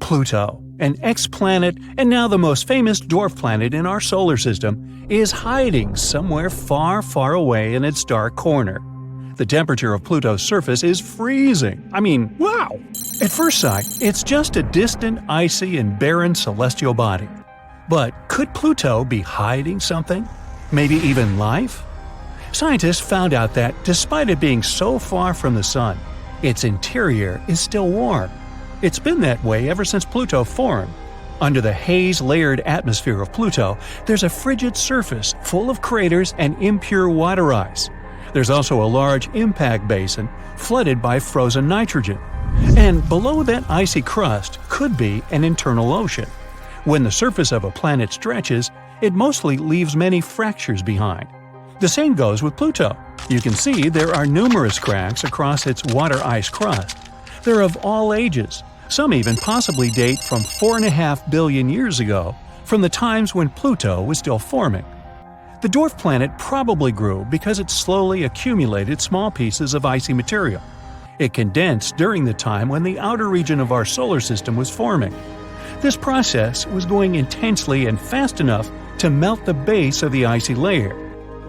Pluto, an exoplanet and now the most famous dwarf planet in our solar system, is hiding somewhere far, far away in its dark corner. The temperature of Pluto's surface is freezing. I mean, wow! At first sight, it's just a distant, icy, and barren celestial body. But could Pluto be hiding something? Maybe even life? Scientists found out that, despite it being so far from the Sun, its interior is still warm. It's been that way ever since Pluto formed. Under the haze-layered atmosphere of Pluto, there's a frigid surface full of craters and impure water ice. There's also a large impact basin flooded by frozen nitrogen. And below that icy crust could be an internal ocean. When the surface of a planet stretches, it mostly leaves many fractures behind. The same goes with Pluto. You can see there are numerous cracks across its water-ice crust. They're of all ages. Some even possibly date from 4.5 billion years ago, from the times when Pluto was still forming. The dwarf planet probably grew because it slowly accumulated small pieces of icy material. It condensed during the time when the outer region of our solar system was forming. This process was going intensely and fast enough to melt the base of the icy layer.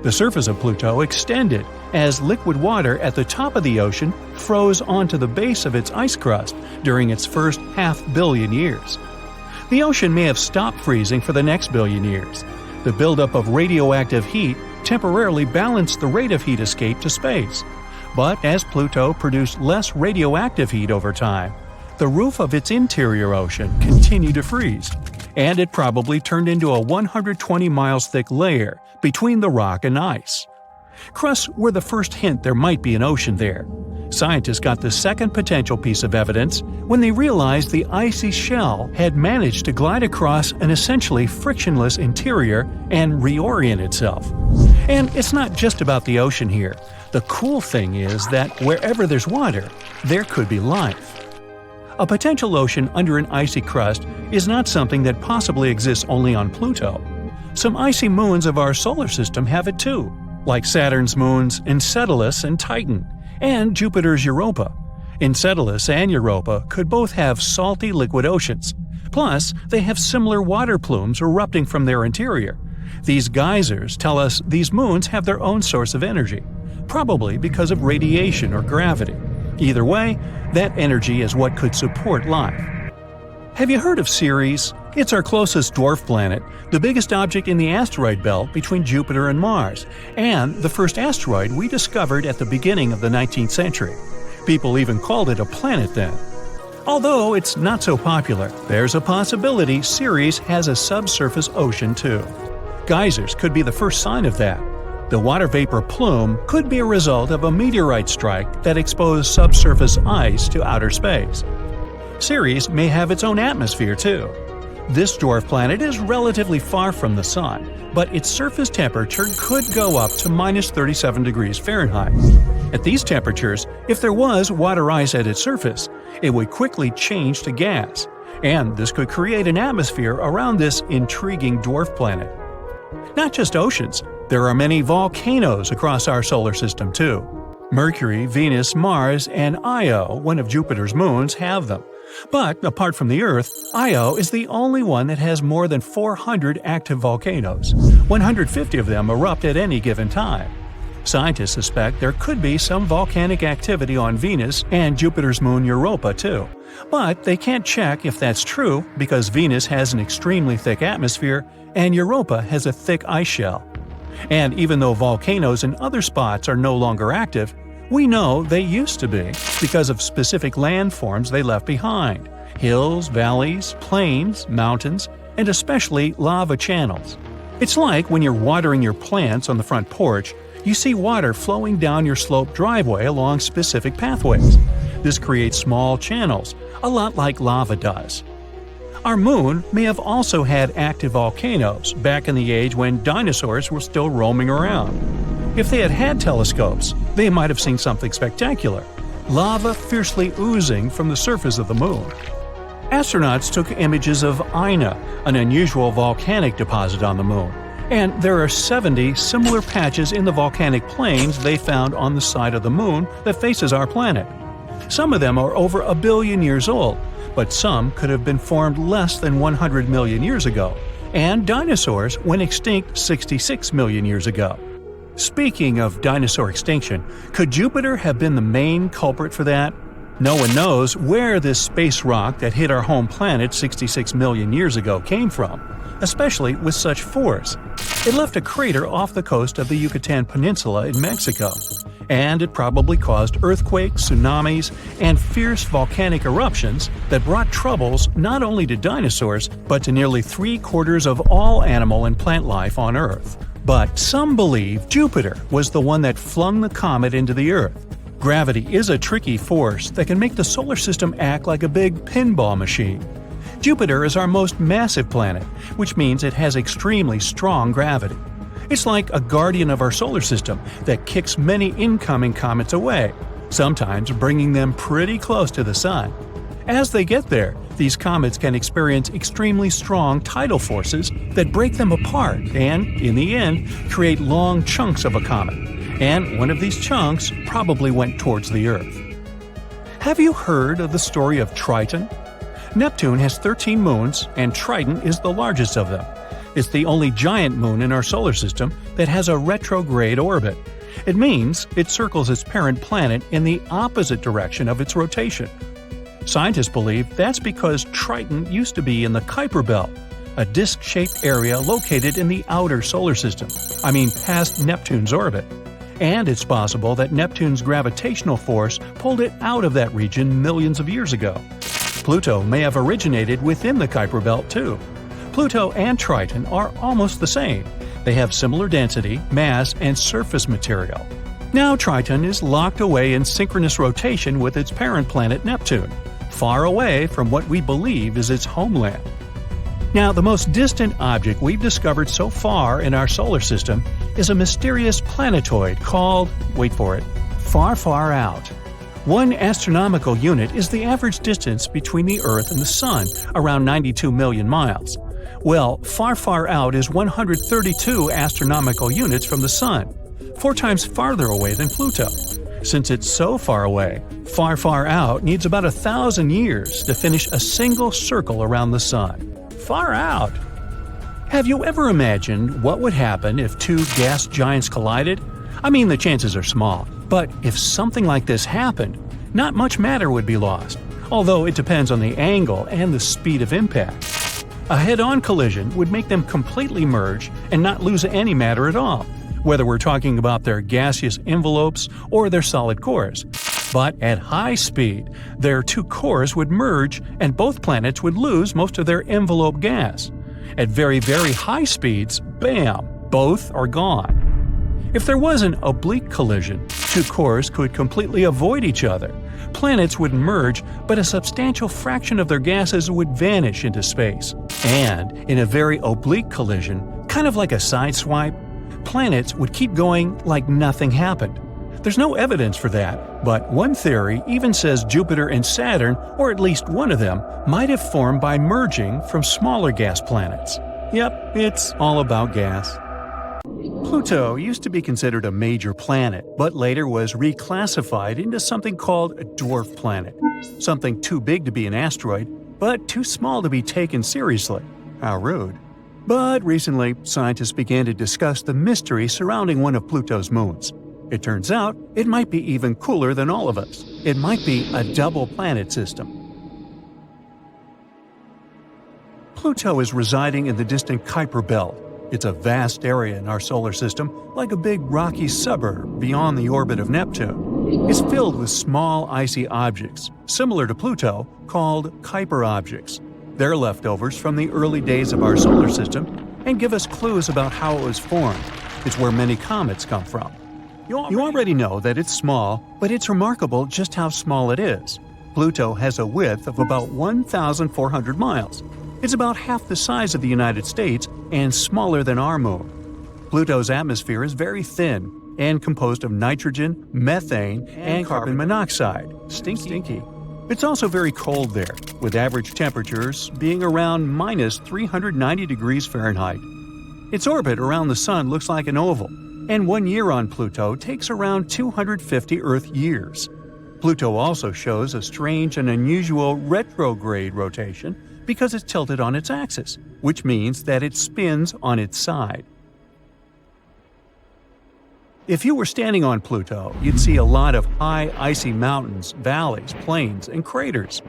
The surface of Pluto extended as liquid water at the top of the ocean froze onto the base of its ice crust during its first 500 million years. The ocean may have stopped freezing for the next billion years. The buildup of radioactive heat temporarily balanced the rate of heat escape to space. But as Pluto produced less radioactive heat over time, the roof of its interior ocean continued to freeze, and it probably turned into a 120 miles thick layer between the rock and ice. Crusts were the first hint there might be an ocean there. Scientists got the second potential piece of evidence when they realized the icy shell had managed to glide across an essentially frictionless interior and reorient itself. And it's not just about the ocean here. The cool thing is that wherever there's water, there could be life. A potential ocean under an icy crust is not something that possibly exists only on Pluto. Some icy moons of our solar system have it too, like Saturn's moons Enceladus and Titan, and Jupiter's Europa. Enceladus and Europa could both have salty liquid oceans. Plus, they have similar water plumes erupting from their interior. These geysers tell us these moons have their own source of energy, probably because of radiation or gravity. Either way, that energy is what could support life. Have you heard of Ceres? It's our closest dwarf planet, the biggest object in the asteroid belt between Jupiter and Mars, and the first asteroid we discovered at the beginning of the 19th century. People even called it a planet then. Although it's not so popular, there's a possibility Ceres has a subsurface ocean too. Geysers could be the first sign of that. The water vapor plume could be a result of a meteorite strike that exposed subsurface ice to outer space. Ceres may have its own atmosphere too. This dwarf planet is relatively far from the Sun, but its surface temperature could go up to -37 degrees Fahrenheit. At these temperatures, if there was water ice at its surface, it would quickly change to gas, and this could create an atmosphere around this intriguing dwarf planet. Not just oceans, there are many volcanoes across our solar system too. Mercury, Venus, Mars, and Io, one of Jupiter's moons, have them. But apart from the Earth, Io is the only one that has more than 400 active volcanoes. 150 of them erupt at any given time. Scientists suspect there could be some volcanic activity on Venus and Jupiter's moon Europa too. But they can't check if that's true because Venus has an extremely thick atmosphere and Europa has a thick ice shell. And even though volcanoes in other spots are no longer active, we know they used to be because of specific landforms they left behind – hills, valleys, plains, mountains, and especially lava channels. It's like when you're watering your plants on the front porch, you see water flowing down your sloped driveway along specific pathways. This creates small channels, a lot like lava does. Our moon may have also had active volcanoes back in the age when dinosaurs were still roaming around. If they had had telescopes, they might have seen something spectacular – lava fiercely oozing from the surface of the moon. Astronauts took images of Ina, an unusual volcanic deposit on the moon, and there are 70 similar patches in the volcanic plains they found on the side of the moon that faces our planet. Some of them are over 1 billion years old, but some could have been formed less than 100 million years ago, and dinosaurs went extinct 66 million years ago. Speaking of dinosaur extinction, could Jupiter have been the main culprit for that? No one knows where this space rock that hit our home planet 66 million years ago came from, especially with such force. It left a crater off the coast of the Yucatan Peninsula in Mexico, and it probably caused earthquakes, tsunamis, and fierce volcanic eruptions that brought troubles not only to dinosaurs but to nearly 3/4 of all animal and plant life on Earth. But some believe Jupiter was the one that flung the comet into the Earth. Gravity is a tricky force that can make the solar system act like a big pinball machine. Jupiter is our most massive planet, which means it has extremely strong gravity. It's like a guardian of our solar system that kicks many incoming comets away, sometimes bringing them pretty close to the Sun. As they get there, these comets can experience extremely strong tidal forces that break them apart and, in the end, create long chunks of a comet. And one of these chunks probably went towards the Earth. Have you heard of the story of Triton? Neptune has 13 moons, and Triton is the largest of them. It's the only giant moon in our solar system that has a retrograde orbit. It means it circles its parent planet in the opposite direction of its rotation. Scientists believe that's because Triton used to be in the Kuiper Belt, a disc-shaped area located in the outer solar system, past Neptune's orbit. And it's possible that Neptune's gravitational force pulled it out of that region millions of years ago. Pluto may have originated within the Kuiper Belt too. Pluto and Triton are almost the same. They have similar density, mass, and surface material. Now Triton is locked away in synchronous rotation with its parent planet Neptune, far away from what we believe is its homeland. Now, the most distant object we've discovered so far in our solar system is a mysterious planetoid called, wait for it, Far, Far Out. 1 astronomical unit is the average distance between the Earth and the Sun, around 92 million miles. Well, Far, Far Out is 132 astronomical units from the Sun, 4 times farther away than Pluto. Since it's so far away, Far, Far Out needs about 1,000 years to finish a single circle around the Sun. Far out! Have you ever imagined what would happen if 2 gas giants collided? The chances are small, but if something like this happened, not much matter would be lost, although it depends on the angle and the speed of impact. A head-on collision would make them completely merge and not lose any matter at all, whether we're talking about their gaseous envelopes or their solid cores. But at high speed, their 2 cores would merge and both planets would lose most of their envelope gas. At very, very high speeds, bam, both are gone. If there was an oblique collision, 2 cores could completely avoid each other. Planets would merge, but a substantial fraction of their gases would vanish into space. And in a very oblique collision, kind of like a sideswipe, planets would keep going like nothing happened. There's no evidence for that, but one theory even says Jupiter and Saturn, or at least one of them, might have formed by merging from smaller gas planets. Yep, it's all about gas. Pluto used to be considered a major planet, but later was reclassified into something called a dwarf planet. Something too big to be an asteroid, but too small to be taken seriously. How rude. But recently, scientists began to discuss the mystery surrounding one of Pluto's moons. It turns out it might be even cooler than all of us. It might be a double planet system. Pluto is residing in the distant Kuiper Belt. It's a vast area in our solar system, like a big rocky suburb beyond the orbit of Neptune. It's filled with small icy objects, similar to Pluto, called Kuiper objects. They're leftovers from the early days of our solar system and give us clues about how it was formed. It's where many comets come from. You already know that it's small, but it's remarkable just how small it is. Pluto has a width of about 1,400 miles. It's about half the size of the United States and smaller than our moon. Pluto's atmosphere is very thin and composed of nitrogen, methane, and carbon monoxide. Stinky. It's also very cold there, with average temperatures being around minus 390 degrees Fahrenheit. Its orbit around the Sun looks like an oval, and 1 year on Pluto takes around 250 Earth years. Pluto also shows a strange and unusual retrograde rotation because it's tilted on its axis, which means that it spins on its side. If you were standing on Pluto, you'd see a lot of high icy mountains, valleys, plains, and craters.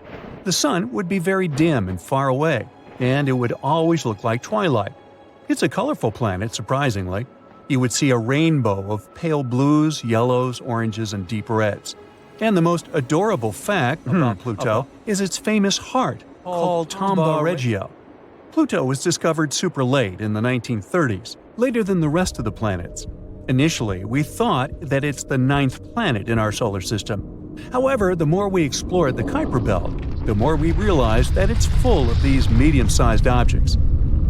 The sun would be very dim and far away, and it would always look like twilight. It's a colorful planet, surprisingly. You would see a rainbow of pale blues, yellows, oranges, and deep reds. And the most adorable fact about Pluto is its famous heart, called Tombaugh Regio. Pluto was discovered super late in the 1930s, later than the rest of the planets. Initially, we thought that it's the 9th planet in our solar system. However, the more we explored the Kuiper Belt, the more we realized that it's full of these medium-sized objects.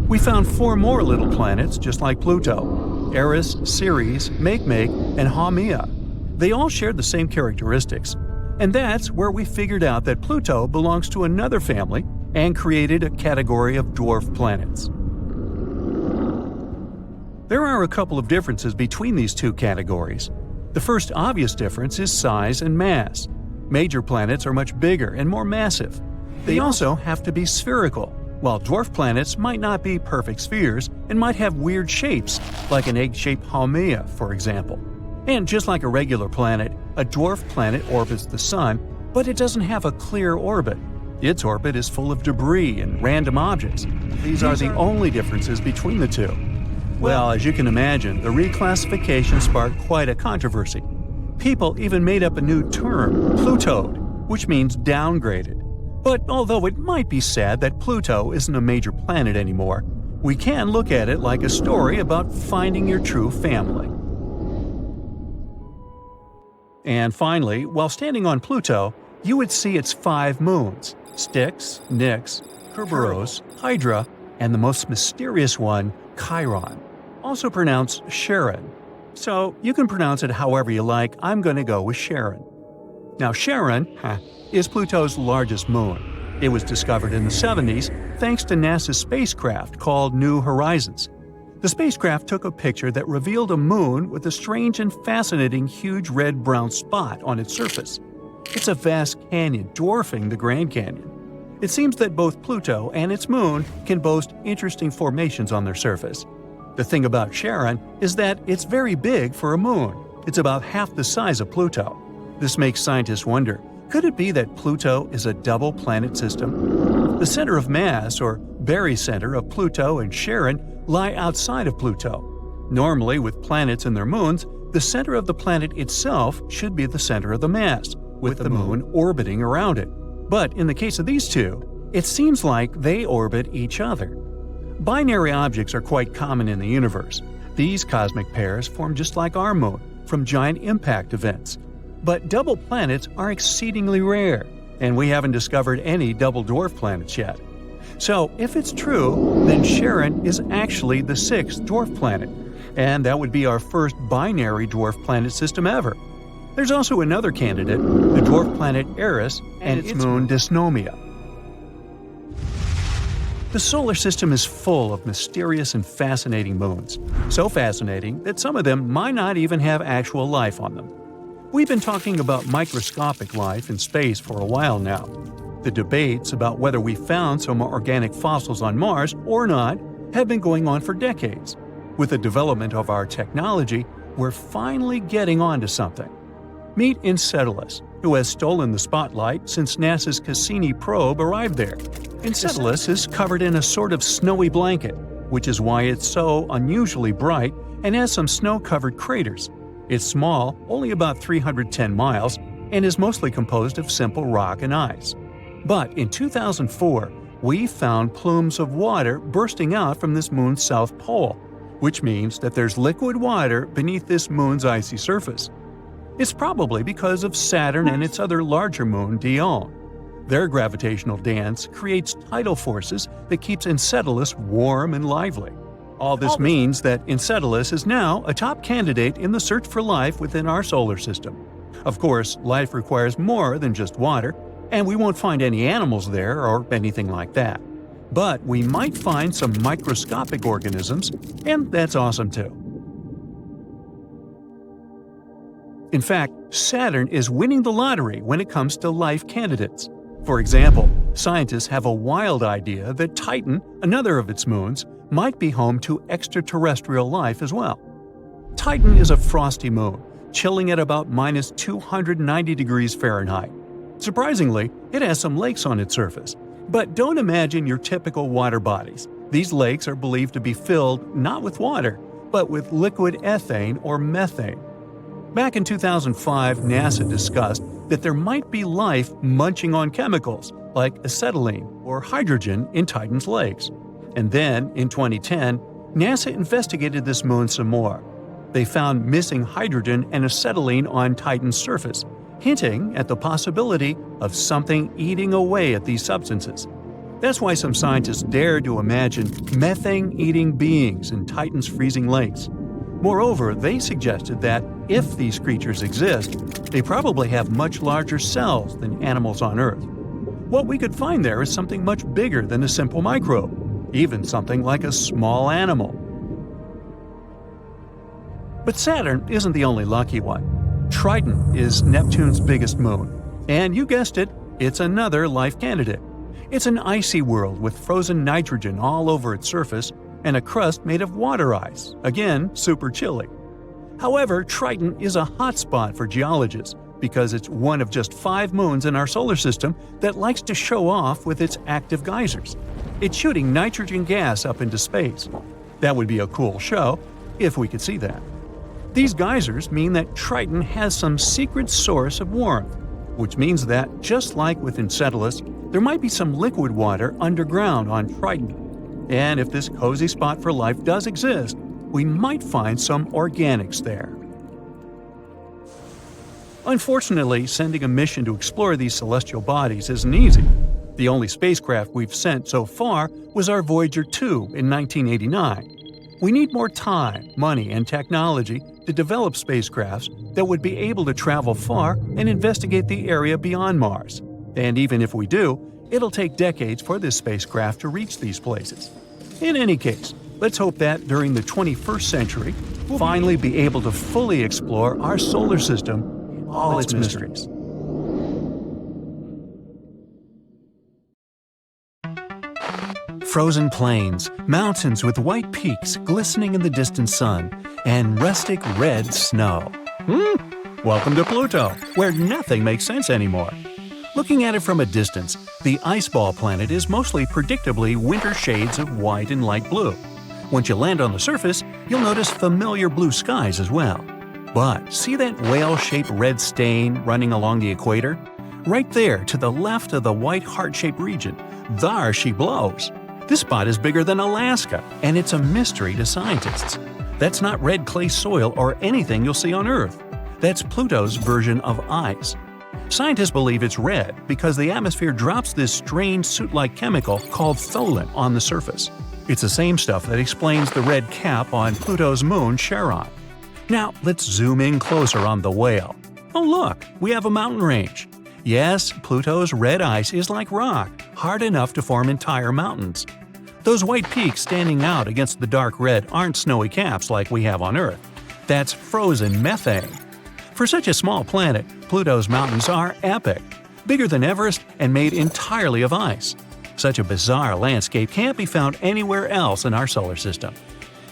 We found 4 more little planets just like Pluto: Eris, Ceres, Makemake, and Haumea. They all shared the same characteristics, and that's where we figured out that Pluto belongs to another family and created a category of dwarf planets. There are a couple of differences between these two categories. The first obvious difference is size and mass. Major planets are much bigger and more massive. They also have to be spherical, while dwarf planets might not be perfect spheres and might have weird shapes, like an egg-shaped Haumea, for example. And just like a regular planet, a dwarf planet orbits the Sun, but it doesn't have a clear orbit. Its orbit is full of debris and random objects. These are the only differences between the two. Well, as you can imagine, the reclassification sparked quite a controversy. People even made up a new term, Plutoed, which means downgraded. But although it might be sad that Pluto isn't a major planet anymore, we can look at it like a story about finding your true family. And finally, while standing on Pluto, you would see its 5 moons: Styx, Nix, Kerberos, Hydra, and the most mysterious one, Chiron, also pronounced Charon. So you can pronounce it however you like. I'm going to go with Charon. Now Charon is Pluto's largest moon. It was discovered in the 70s thanks to NASA's spacecraft called New Horizons. The spacecraft took a picture that revealed a moon with a strange and fascinating huge red-brown spot on its surface. It's a vast canyon dwarfing the Grand Canyon. It seems that both Pluto and its moon can boast interesting formations on their surface. The thing about Charon is that it's very big for a moon. It's about half the size of Pluto. This makes scientists wonder, could it be that Pluto is a double planet system? The center of mass, or barycenter, of Pluto and Charon lie outside of Pluto. Normally, with planets and their moons, the center of the planet itself should be the center of the mass, with the moon orbiting around it. But in the case of these two, it seems like they orbit each other. Binary objects are quite common in the universe. These cosmic pairs form just like our moon, from giant impact events. But double planets are exceedingly rare, and we haven't discovered any double dwarf planets yet. So, if it's true, then Charon is actually the 6th dwarf planet, and that would be our first binary dwarf planet system ever. There's also another candidate, the dwarf planet Eris and its moon Dysnomia. The solar system is full of mysterious and fascinating moons, so fascinating that some of them might not even have actual life on them. We've been talking about microscopic life in space for a while now. The debates about whether we found some organic fossils on Mars or not have been going on for decades. With the development of our technology, we're finally getting onto something. Meet Enceladus, who has stolen the spotlight since NASA's Cassini probe arrived there. Enceladus is covered in a sort of snowy blanket, which is why it's so unusually bright and has some snow-covered craters. It's small, only about 310 miles, and is mostly composed of simple rock and ice. But in 2004, we found plumes of water bursting out from this moon's south pole, which means that there's liquid water beneath this moon's icy surface. It's probably because of Saturn and its other larger moon, Dione. Their gravitational dance creates tidal forces that keeps Enceladus warm and lively. All this means that Enceladus is now a top candidate in the search for life within our solar system. Of course, life requires more than just water, and we won't find any animals there or anything like that. But we might find some microscopic organisms, and that's awesome too. In fact, Saturn is winning the lottery when it comes to life candidates. For example, scientists have a wild idea that Titan, another of its moons, might be home to extraterrestrial life as well. Titan is a frosty moon, chilling at about minus 290 degrees Fahrenheit. Surprisingly, it has some lakes on its surface. But don't imagine your typical water bodies. These lakes are believed to be filled not with water, but with liquid ethane or methane. Back in 2005, NASA discussed that there might be life munching on chemicals like acetylene or hydrogen in Titan's lakes. And then, in 2010, NASA investigated this moon some more. They found missing hydrogen and acetylene on Titan's surface, hinting at the possibility of something eating away at these substances. That's why some scientists dare to imagine methane-eating beings in Titan's freezing lakes. Moreover, they suggested that if these creatures exist, they probably have much larger cells than animals on Earth. What we could find there is something much bigger than a simple microbe, even something like a small animal. But Saturn isn't the only lucky one. Triton is Neptune's biggest moon. And you guessed it, it's another life candidate. It's an icy world with frozen nitrogen all over its surface and a crust made of water ice, again super chilly. However, Triton is a hotspot for geologists because it's one of just 5 moons in our solar system that likes to show off with its active geysers. It's shooting nitrogen gas up into space. That would be a cool show, if we could see that. These geysers mean that Triton has some secret source of warmth, which means that, just like with Enceladus, there might be some liquid water underground on Triton. And if this cozy spot for life does exist, we might find some organics there. Unfortunately, sending a mission to explore these celestial bodies isn't easy. The only spacecraft we've sent so far was our Voyager 2 in 1989. We need more time, money, and technology to develop spacecrafts that would be able to travel far and investigate the area beyond Mars. And even if we do, it'll take decades for this spacecraft to reach these places. In any case, let's hope that during the 21st century, we'll finally be able to fully explore our solar system and all its mysteries. Frozen plains, mountains with white peaks glistening in the distant sun, and rustic red snow. Welcome to Pluto, where nothing makes sense anymore. Looking at it from a distance, the ice ball planet is mostly predictably winter shades of white and light blue. Once you land on the surface, you'll notice familiar blue skies as well. But see that whale-shaped red stain running along the equator? Right there to the left of the white heart-shaped region, there she blows. This spot is bigger than Alaska, and it's a mystery to scientists. That's not red clay soil or anything you'll see on Earth. That's Pluto's version of ice. Scientists believe it's red because the atmosphere drops this strange soot-like chemical called tholin on the surface. It's the same stuff that explains the red cap on Pluto's moon Charon. Now let's zoom in closer on the whale. Oh look, we have a mountain range. Yes, Pluto's red ice is like rock, hard enough to form entire mountains. Those white peaks standing out against the dark red aren't snowy caps like we have on Earth. That's frozen methane. For such a small planet, Pluto's mountains are epic, bigger than Everest and made entirely of ice. Such a bizarre landscape can't be found anywhere else in our solar system.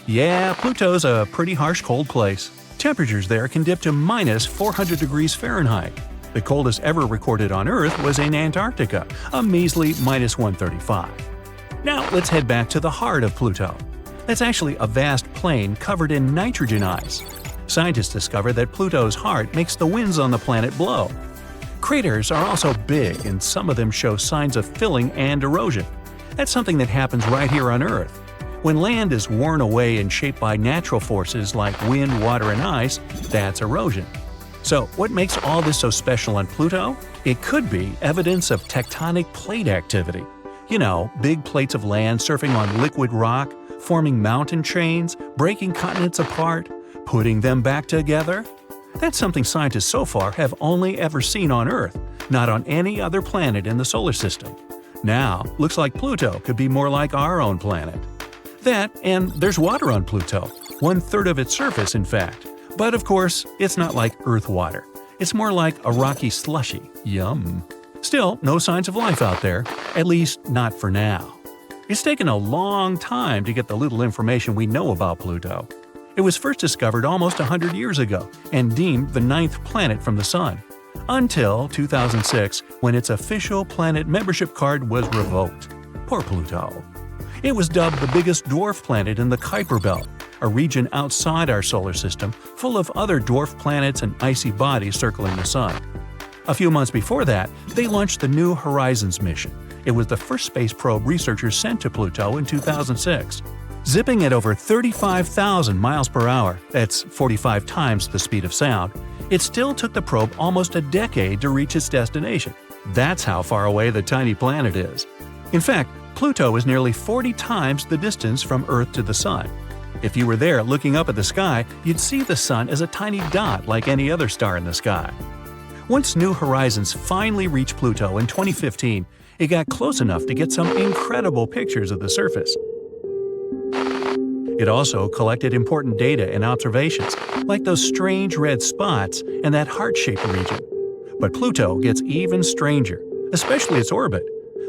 Yeah, Pluto's a pretty harsh cold place. Temperatures there can dip to minus 400 degrees Fahrenheit. The coldest ever recorded on Earth was in Antarctica, a measly minus 135. Now let's head back to the heart of Pluto. That's actually a vast plain covered in nitrogen ice. Scientists discovered that Pluto's heart makes the winds on the planet blow. Craters are also big, and some of them show signs of filling and erosion. That's something that happens right here on Earth. When land is worn away and shaped by natural forces like wind, water, and ice, that's erosion. So, what makes all this so special on Pluto? It could be evidence of tectonic plate activity. You know, big plates of land surfing on liquid rock, forming mountain chains, breaking continents apart, putting them back together? That's something scientists so far have only ever seen on Earth, not on any other planet in the solar system. Now, looks like Pluto could be more like our own planet. That, and there's water on Pluto, 1/3 of its surface in fact, But of course, it's not like Earth water. It's more like a rocky slushy. Yum. Still, no signs of life out there, at least not for now. It's taken a long time to get the little information we know about Pluto. It was first discovered almost 100 years ago and deemed the 9th planet from the Sun, until 2006 when its official planet membership card was revoked. Poor Pluto. It was dubbed the biggest dwarf planet in the Kuiper Belt, a region outside our solar system full of other dwarf planets and icy bodies circling the Sun. A few months before that, they launched the New Horizons mission. It was the first space probe researchers sent to Pluto in 2006. Zipping at over 35,000 miles per hour, that's 45 times the speed of sound, it still took the probe almost a decade to reach its destination. That's how far away the tiny planet is. In fact, Pluto is nearly 40 times the distance from Earth to the Sun. If you were there looking up at the sky, you'd see the Sun as a tiny dot like any other star in the sky. Once New Horizons finally reached Pluto in 2015, it got close enough to get some incredible pictures of the surface. It also collected important data and observations, like those strange red spots and that heart-shaped region. But Pluto gets even stranger, especially its orbit.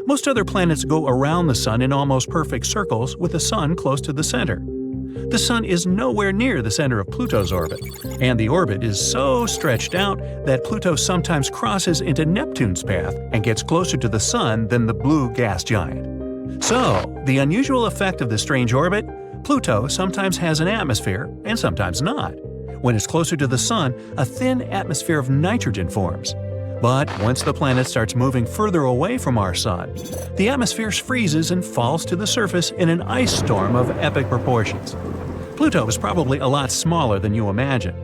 Most other planets go around the Sun in almost perfect circles with the Sun close to the center. The Sun is nowhere near the center of Pluto's orbit, and the orbit is so stretched out that Pluto sometimes crosses into Neptune's path and gets closer to the Sun than the blue gas giant. So, the unusual effect of the strange orbit? Pluto sometimes has an atmosphere and sometimes not. When it's closer to the Sun, a thin atmosphere of nitrogen forms. But once the planet starts moving further away from our Sun, the atmosphere freezes and falls to the surface in an ice storm of epic proportions. Pluto is probably a lot smaller than you imagine.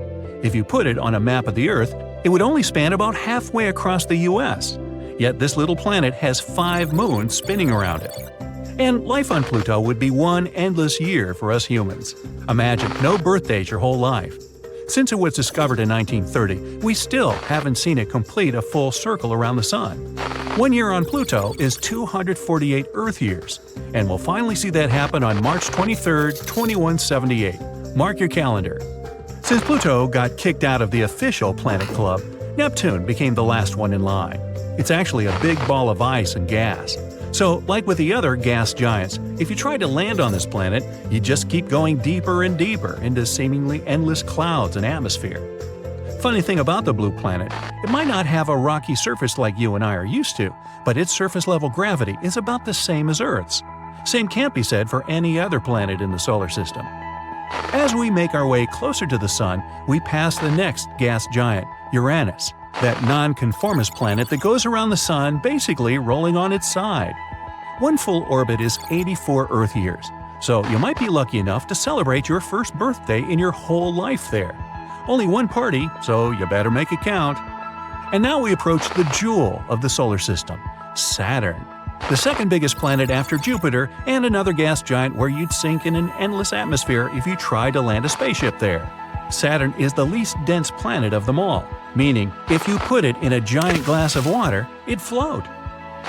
If you put it on a map of the Earth, it would only span about halfway across the US. Yet this little planet has 5 moons spinning around it. And life on Pluto would be one endless year for us humans. Imagine no birthdays your whole life. Since it was discovered in 1930, we still haven't seen it complete a full circle around the Sun. 1 year on Pluto is 248 Earth years, and we'll finally see that happen on March 23, 2178. Mark your calendar. Since Pluto got kicked out of the official planet club, Neptune became the last one in line. It's actually a big ball of ice and gas. So, like with the other gas giants, if you try to land on this planet, you just keep going deeper and deeper into seemingly endless clouds and atmosphere. Funny thing about the blue planet, it might not have a rocky surface like you and I are used to, but its surface-level gravity is about the same as Earth's. Same can't be said for any other planet in the solar system. As we make our way closer to the Sun, we pass the next gas giant, Uranus, that non-conformist planet that goes around the Sun basically rolling on its side. One full orbit is 84 Earth years, so you might be lucky enough to celebrate your first birthday in your whole life there. Only one party, so you better make it count. And now we approach the jewel of the solar system, Saturn, the second biggest planet after Jupiter and another gas giant where you'd sink in an endless atmosphere if you tried to land a spaceship there. Saturn is the least dense planet of them all, meaning if you put it in a giant glass of water, it'd float.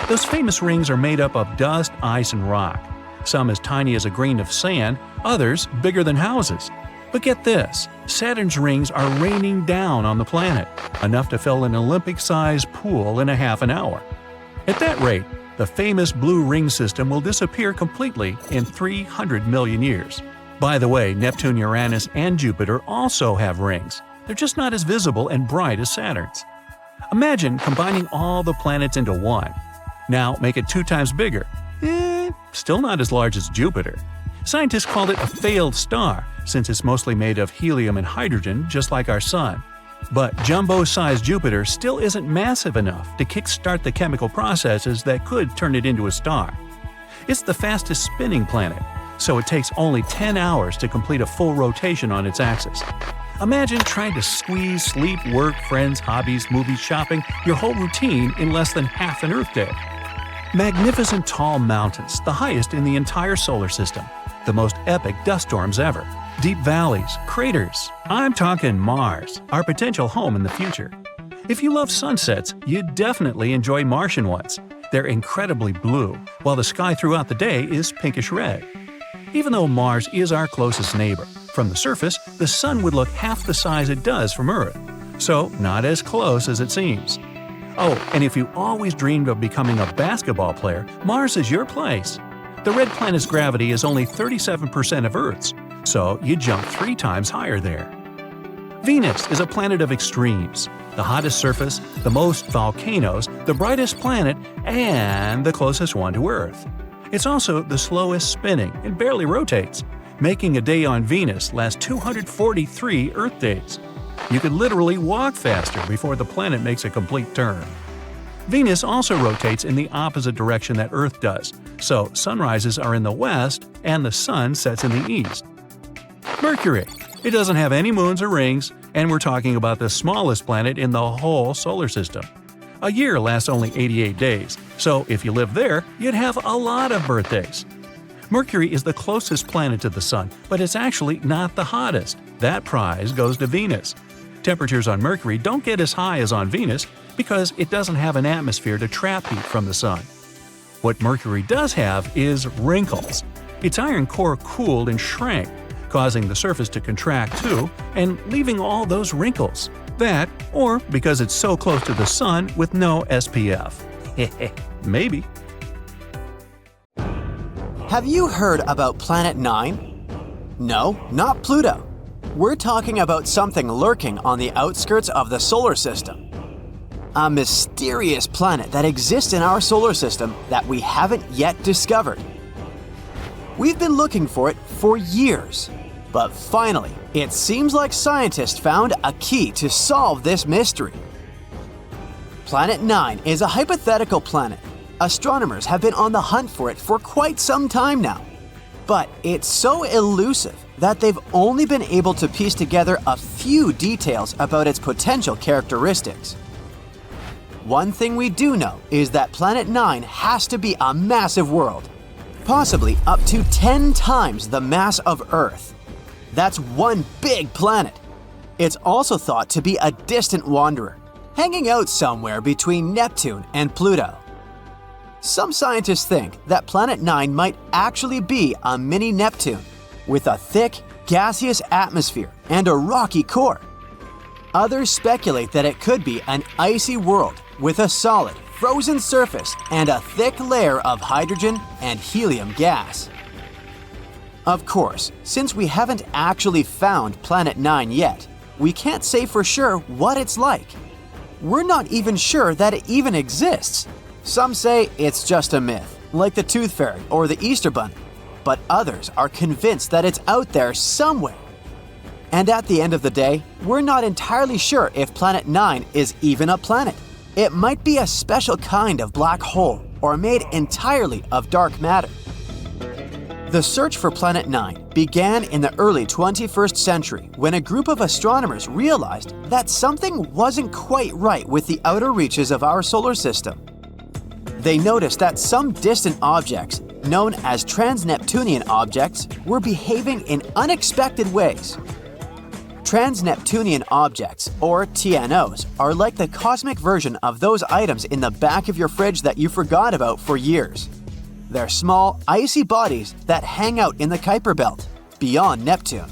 Those famous rings are made up of dust, ice, and rock. Some as tiny as a grain of sand, others bigger than houses. But get this, Saturn's rings are raining down on the planet, enough to fill an Olympic-sized pool in a half an hour. At that rate, the famous blue ring system will disappear completely in 300 million years. By the way, Neptune, Uranus, and Jupiter also have rings. They're just not as visible and bright as Saturn's. Imagine combining all the planets into one. Now make it 2 times bigger. Still not as large as Jupiter. Scientists called it a failed star, since it's mostly made of helium and hydrogen, just like our Sun. But jumbo-sized Jupiter still isn't massive enough to kickstart the chemical processes that could turn it into a star. It's the fastest spinning planet, so it takes only 10 hours to complete a full rotation on its axis. Imagine trying to squeeze sleep, work, friends, hobbies, movies, shopping, your whole routine in less than half an Earth day. Magnificent tall mountains, the highest in the entire solar system. The most epic dust storms ever. Deep valleys, craters. I'm talking Mars, our potential home in the future. If you love sunsets, you'd definitely enjoy Martian ones. They're incredibly blue, while the sky throughout the day is pinkish red. Even though Mars is our closest neighbor, From the surface, the Sun would look half the size it does from Earth, so not as close as it seems. Oh, and if you always dreamed of becoming a basketball player, Mars is your place. The red planet's gravity is only 37% of Earth's, so you jump 3 times higher there. Venus is a planet of extremes: the hottest surface, the most volcanoes, the brightest planet, and the closest one to Earth. It's also the slowest spinning and barely rotates, making a day on Venus last 243 Earth days. You could literally walk faster before the planet makes a complete turn. Venus also rotates in the opposite direction that Earth does, so sunrises are in the west and the sun sets in the east. Mercury. It doesn't have any moons or rings, and we're talking about the smallest planet in the whole solar system. A year lasts only 88 days, so if you live there, you'd have a lot of birthdays. Mercury is the closest planet to the Sun, but it's actually not the hottest. That prize goes to Venus. Temperatures on Mercury don't get as high as on Venus because it doesn't have an atmosphere to trap heat from the Sun. What Mercury does have is wrinkles. Its iron core cooled and shrank, causing the surface to contract too, and leaving all those wrinkles. That, or because it's so close to the Sun with no SPF. Maybe. Have you heard about Planet 9? No, not Pluto. We're talking about something lurking on the outskirts of the solar system. A mysterious planet that exists in our solar system that we haven't yet discovered. We've been looking for it for years, but finally, it seems like scientists found a key to solve this mystery. Planet 9 is a hypothetical planet. Astronomers have been on the hunt for it for quite some time now. But it's so elusive that they've only been able to piece together a few details about its potential characteristics. One thing we do know is that Planet 9 has to be a massive world, possibly up to 10 times the mass of Earth. That's one big planet. It's also thought to be a distant wanderer, hanging out somewhere between Neptune and Pluto. Some scientists think that Planet 9 might actually be a mini Neptune, with a thick, gaseous atmosphere and a rocky core. Others speculate that it could be an icy world with a solid, frozen surface and a thick layer of hydrogen and helium gas. Of course, since we haven't actually found Planet 9 yet, we can't say for sure what it's like. We're not even sure that it even exists. Some say it's just a myth, like the Tooth Fairy or the Easter Bunny, but others are convinced that it's out there somewhere. And at the end of the day, we're not entirely sure if Planet 9 is even a planet. It might be a special kind of black hole or made entirely of dark matter. The search for Planet 9 began in the early 21st century when a group of astronomers realized that something wasn't quite right with the outer reaches of our solar system. They noticed that some distant objects, known as trans-Neptunian objects, were behaving in unexpected ways. Trans-Neptunian objects, or TNOs, are like the cosmic version of those items in the back of your fridge that you forgot about for years. They're small, icy bodies that hang out in the Kuiper Belt, beyond Neptune.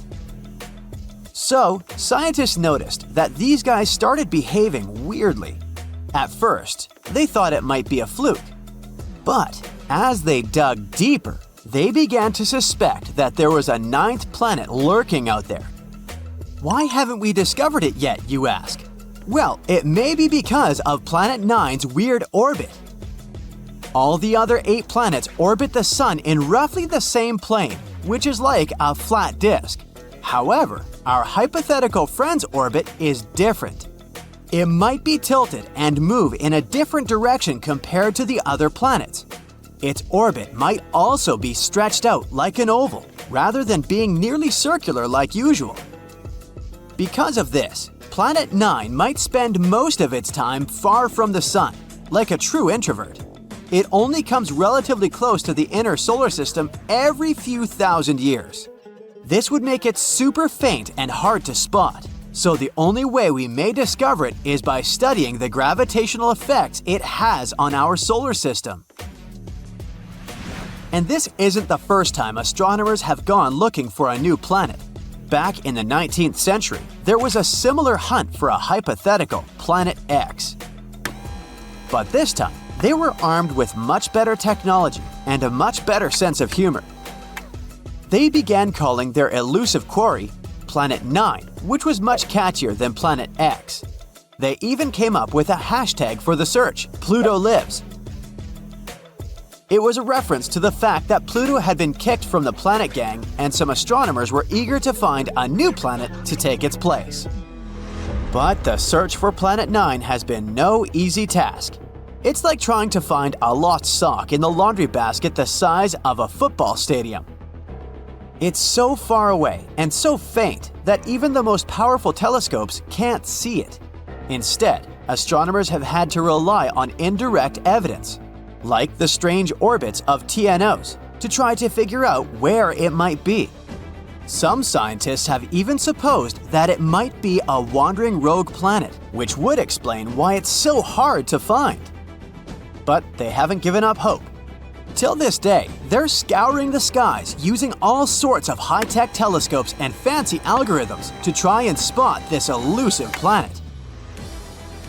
So, scientists noticed that these guys started behaving weirdly. At first, they thought it might be a fluke. But as they dug deeper, they began to suspect that there was a 9th planet lurking out there. Why haven't we discovered it yet, you ask? Well, it may be because of Planet 9's weird orbit. All the other 8 planets orbit the Sun in roughly the same plane, which is like a flat disk. However, our hypothetical friend's orbit is different. It might be tilted and move in a different direction compared to the other planets. Its orbit might also be stretched out like an oval, rather than being nearly circular like usual. Because of this, Planet 9 might spend most of its time far from the Sun, like a true introvert. It only comes relatively close to the inner solar system every few thousand years. This would make it super faint and hard to spot, so the only way we may discover it is by studying the gravitational effects it has on our solar system. And this isn't the first time astronomers have gone looking for a new planet. Back in the 19th century, there was a similar hunt for a hypothetical Planet X. But this time, they were armed with much better technology and a much better sense of humor. They began calling their elusive quarry Planet 9, which was much catchier than Planet X. They even came up with a hashtag for the search, Pluto Lives. It was a reference to the fact that Pluto had been kicked from the planet gang and some astronomers were eager to find a new planet to take its place. But the search for Planet 9 has been no easy task. It's like trying to find a lost sock in the laundry basket the size of a football stadium. It's so far away and so faint that even the most powerful telescopes can't see it. Instead, astronomers have had to rely on indirect evidence, like the strange orbits of TNOs, to try to figure out where it might be. Some scientists have even supposed that it might be a wandering rogue planet, which would explain why it's so hard to find. But they haven't given up hope. Till this day, they're scouring the skies using all sorts of high-tech telescopes and fancy algorithms to try and spot this elusive planet.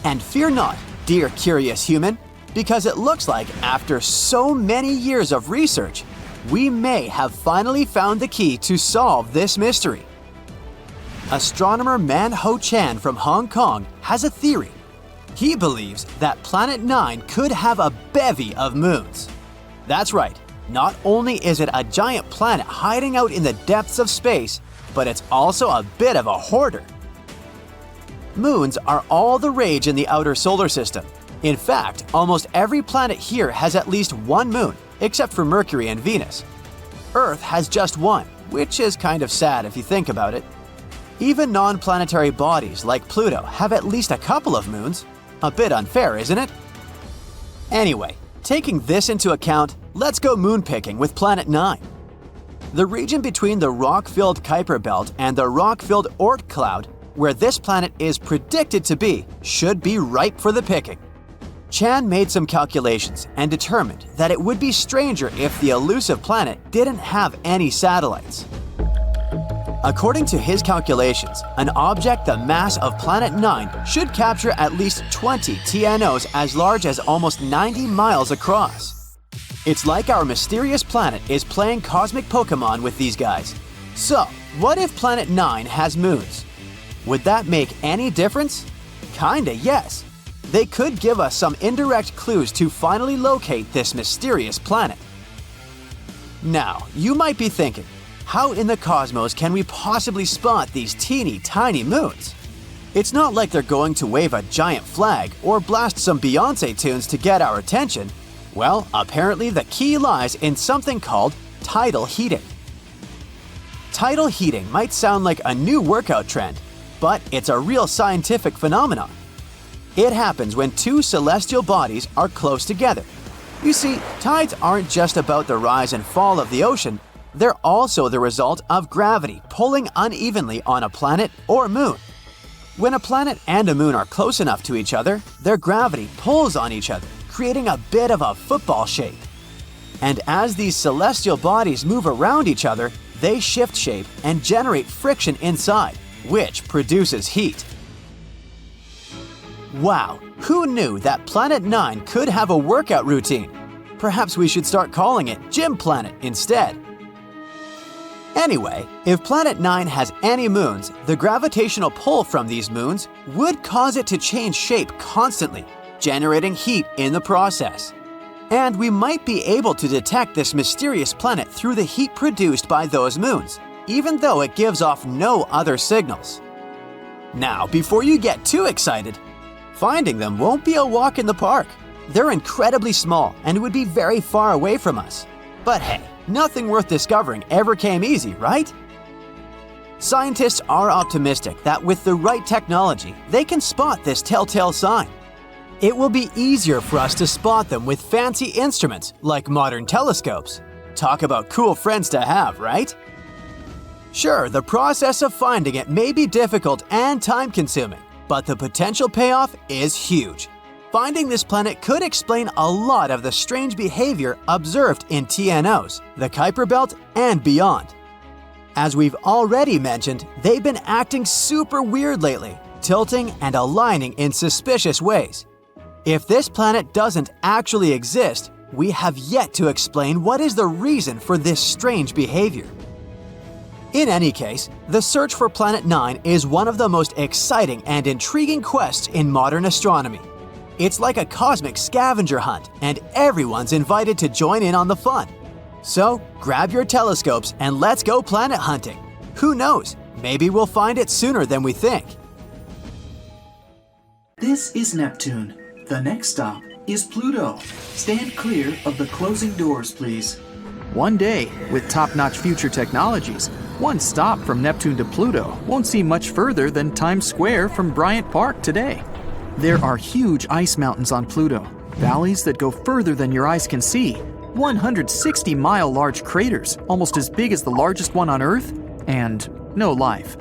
And fear not, dear curious human, because it looks like after so many years of research, we may have finally found the key to solve this mystery. Astronomer Man Ho Chan from Hong Kong has a theory. He believes that Planet 9 could have a bevy of moons. That's right, not only is it a giant planet hiding out in the depths of space, but it's also a bit of a hoarder. Moons are all the rage in the outer solar system. In fact, almost every planet here has at least one moon, except for Mercury and Venus. Earth has just one, which is kind of sad if you think about it. Even non-planetary bodies like Pluto have at least a couple of moons. A bit unfair, isn't it? Anyway, taking this into account, let's go moon picking with Planet 9. The region between the rock-filled Kuiper Belt and the rock-filled Oort cloud, where this planet is predicted to be, should be ripe for the picking. Chan made some calculations and determined that it would be stranger if the elusive planet didn't have any satellites. According to his calculations, an object the mass of Planet 9 should capture at least 20 TNOs as large as almost 90 miles across. It's like our mysterious planet is playing cosmic Pokemon with these guys. So, what if Planet 9 has moons? Would that make any difference? Kinda, yes. They could give us some indirect clues to finally locate this mysterious planet. Now, you might be thinking, how in the cosmos can we possibly spot these teeny tiny moons? It's not like they're going to wave a giant flag or blast some Beyoncé tunes to get our attention. Well, apparently the key lies in something called tidal heating. Tidal heating might sound like a new workout trend, but it's a real scientific phenomenon. It happens when two celestial bodies are close together. You see, tides aren't just about the rise and fall of the ocean, they're also the result of gravity pulling unevenly on a planet or moon. When a planet and a moon are close enough to each other, their gravity pulls on each other, creating a bit of a football shape. And as these celestial bodies move around each other, they shift shape and generate friction inside, which produces heat. Wow, who knew that Planet 9 could have a workout routine? Perhaps we should start calling it Gym Planet instead. Anyway, if Planet 9 has any moons, the gravitational pull from these moons would cause it to change shape constantly, generating heat in the process. And we might be able to detect this mysterious planet through the heat produced by those moons, even though it gives off no other signals. Now, before you get too excited, finding them won't be a walk in the park. They're incredibly small and would be very far away from us. But hey, nothing worth discovering ever came easy, right? Scientists are optimistic that with the right technology, they can spot this telltale sign. It will be easier for us to spot them with fancy instruments like modern telescopes. Talk about cool friends to have, right? Sure, the process of finding it may be difficult and time-consuming, but the potential payoff is huge. Finding this planet could explain a lot of the strange behavior observed in TNOs, the Kuiper Belt, and beyond. As we've already mentioned, they've been acting super weird lately, tilting and aligning in suspicious ways. If this planet doesn't actually exist, we have yet to explain what is the reason for this strange behavior. In any case, the search for Planet 9 is one of the most exciting and intriguing quests in modern astronomy. It's like a cosmic scavenger hunt, and everyone's invited to join in on the fun. So, grab your telescopes and let's go planet hunting. Who knows, maybe we'll find it sooner than we think. This is Neptune. The next stop is Pluto. Stand clear of the closing doors, please. One day, with top-notch future technologies, one stop from Neptune to Pluto won't seem much further than Times Square from Bryant Park today. There are huge ice mountains on Pluto, valleys that go further than your eyes can see, 160-mile large craters, almost as big as the largest one on Earth, and no life.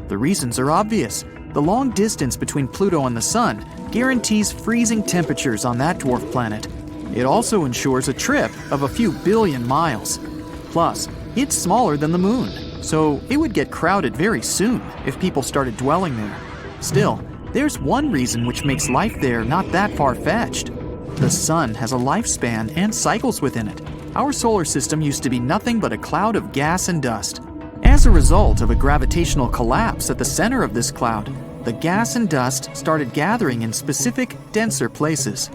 The reasons are obvious. The long distance between Pluto and the Sun guarantees freezing temperatures on that dwarf planet. It also ensures a trip of a few billion miles. Plus, it's smaller than the Moon, so it would get crowded very soon if people started dwelling there. Still, there's one reason which makes life there not that far-fetched. The Sun has a lifespan and cycles within it. Our solar system used to be nothing but a cloud of gas and dust. As a result of a gravitational collapse at the center of this cloud, the gas and dust started gathering in specific, denser places.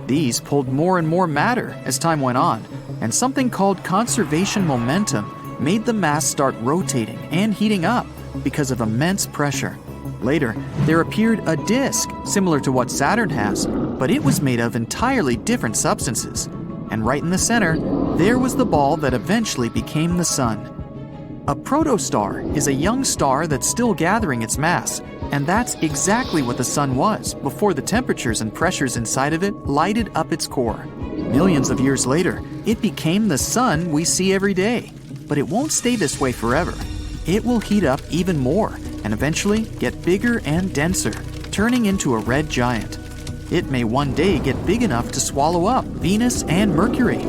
These pulled more and more matter as time went on, and something called conservation momentum made the mass start rotating and heating up because of immense pressure. Later, there appeared a disk similar to what Saturn has, but it was made of entirely different substances. And right in the center, there was the ball that eventually became the Sun. A protostar is a young star that's still gathering its mass, and that's exactly what the Sun was before the temperatures and pressures inside of it lighted up its core. Millions of years later, it became the Sun we see every day. But it won't stay this way forever. It will heat up even more and eventually get bigger and denser, turning into a red giant. It may one day get big enough to swallow up Venus and Mercury.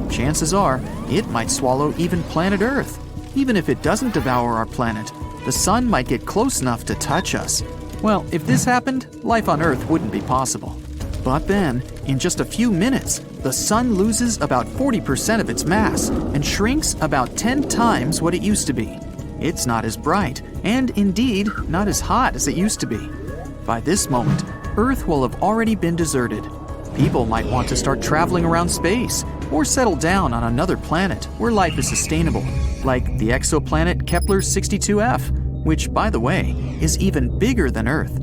Chances are, it might swallow even planet Earth. Even if it doesn't devour our planet, the Sun might get close enough to touch us. Well, if this happened, life on Earth wouldn't be possible. But then, in just a few minutes, the Sun loses about 40% of its mass and shrinks about 10 times what it used to be. It's not as bright, and indeed, not as hot as it used to be. By this moment, Earth will have already been deserted. People might want to start traveling around space, or settle down on another planet where life is sustainable, like the exoplanet Kepler-62f, which, by the way, is even bigger than Earth.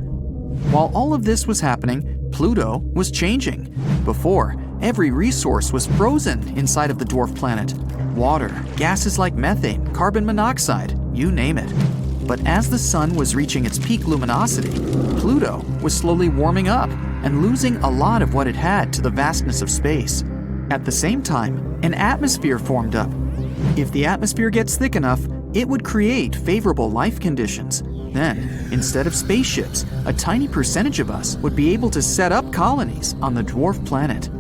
While all of this was happening, Pluto was changing. Before, every resource was frozen inside of the dwarf planet. Water, gases like methane, carbon monoxide, you name it. But as the Sun was reaching its peak luminosity, Pluto was slowly warming up and losing a lot of what it had to the vastness of space. At the same time, an atmosphere formed up. If the atmosphere gets thick enough, it would create favorable life conditions. Then, instead of spaceships, a tiny percentage of us would be able to set up colonies on the dwarf planet.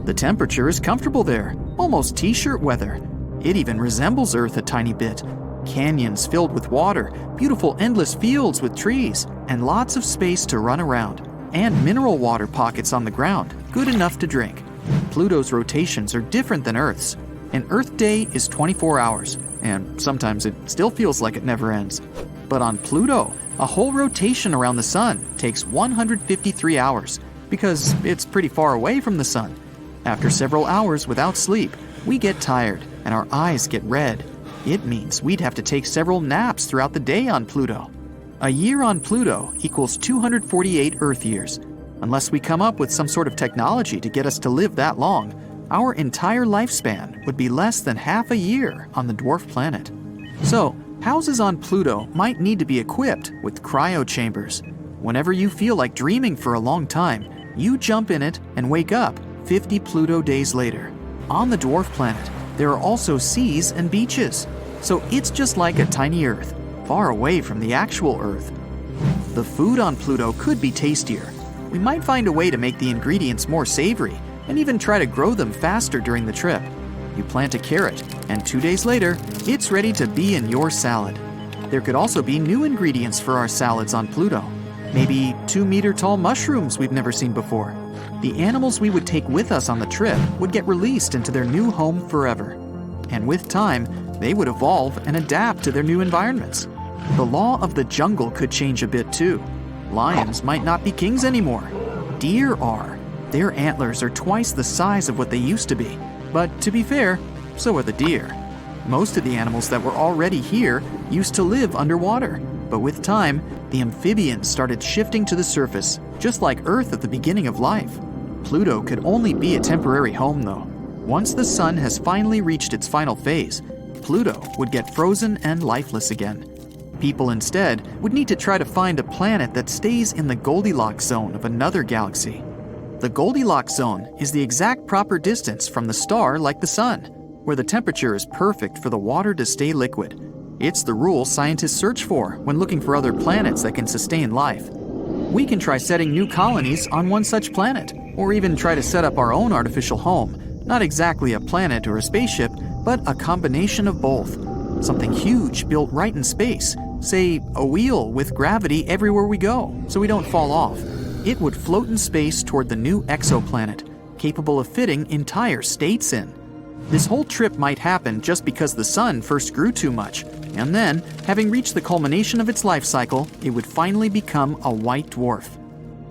The temperature is comfortable there, almost t-shirt weather. It even resembles Earth a tiny bit. Canyons filled with water, beautiful endless fields with trees, and lots of space to run around, and mineral water pockets on the ground, good enough to drink. Pluto's rotations are different than Earth's. An Earth day is 24 hours, and sometimes it still feels like it never ends. But on Pluto, a whole rotation around the Sun takes 153 hours, because it's pretty far away from the Sun. After several hours without sleep, we get tired and our eyes get red. It means we'd have to take several naps throughout the day on Pluto. A year on Pluto equals 248 Earth years. Unless we come up with some sort of technology to get us to live that long, our entire lifespan would be less than half a year on the dwarf planet. So, houses on Pluto might need to be equipped with cryo chambers. Whenever you feel like dreaming for a long time, you jump in it and wake up 50 Pluto days later. On the dwarf planet, there are also seas and beaches. So it's just like a tiny Earth, far away from the actual Earth. The food on Pluto could be tastier. We might find a way to make the ingredients more savory and even try to grow them faster during the trip. You plant a carrot, and 2 days later, it's ready to be in your salad. There could also be new ingredients for our salads on Pluto. Maybe 2-meter-tall mushrooms we've never seen before. The animals we would take with us on the trip would get released into their new home forever. And with time, they would evolve and adapt to their new environments. The law of the jungle could change a bit too. Lions might not be kings anymore. Deer are. Their antlers are twice the size of what they used to be. But to be fair, so are the deer. Most of the animals that were already here used to live underwater. But with time, the amphibians started shifting to the surface, just like Earth at the beginning of life. Pluto could only be a temporary home though. Once the sun has finally reached its final phase, Pluto would get frozen and lifeless again. People instead would need to try to find a planet that stays in the Goldilocks zone of another galaxy. The Goldilocks zone is the exact proper distance from the star like the sun, where the temperature is perfect for the water to stay liquid. It's the rule scientists search for when looking for other planets that can sustain life. We can try setting new colonies on one such planet, or even try to set up our own artificial home, not exactly a planet or a spaceship, but a combination of both. Something huge built right in space, say a wheel with gravity everywhere we go, so we don't fall off. It would float in space toward the new exoplanet, capable of fitting entire states in. This whole trip might happen just because the sun first grew too much, and then, having reached the culmination of its life cycle, it would finally become a white dwarf.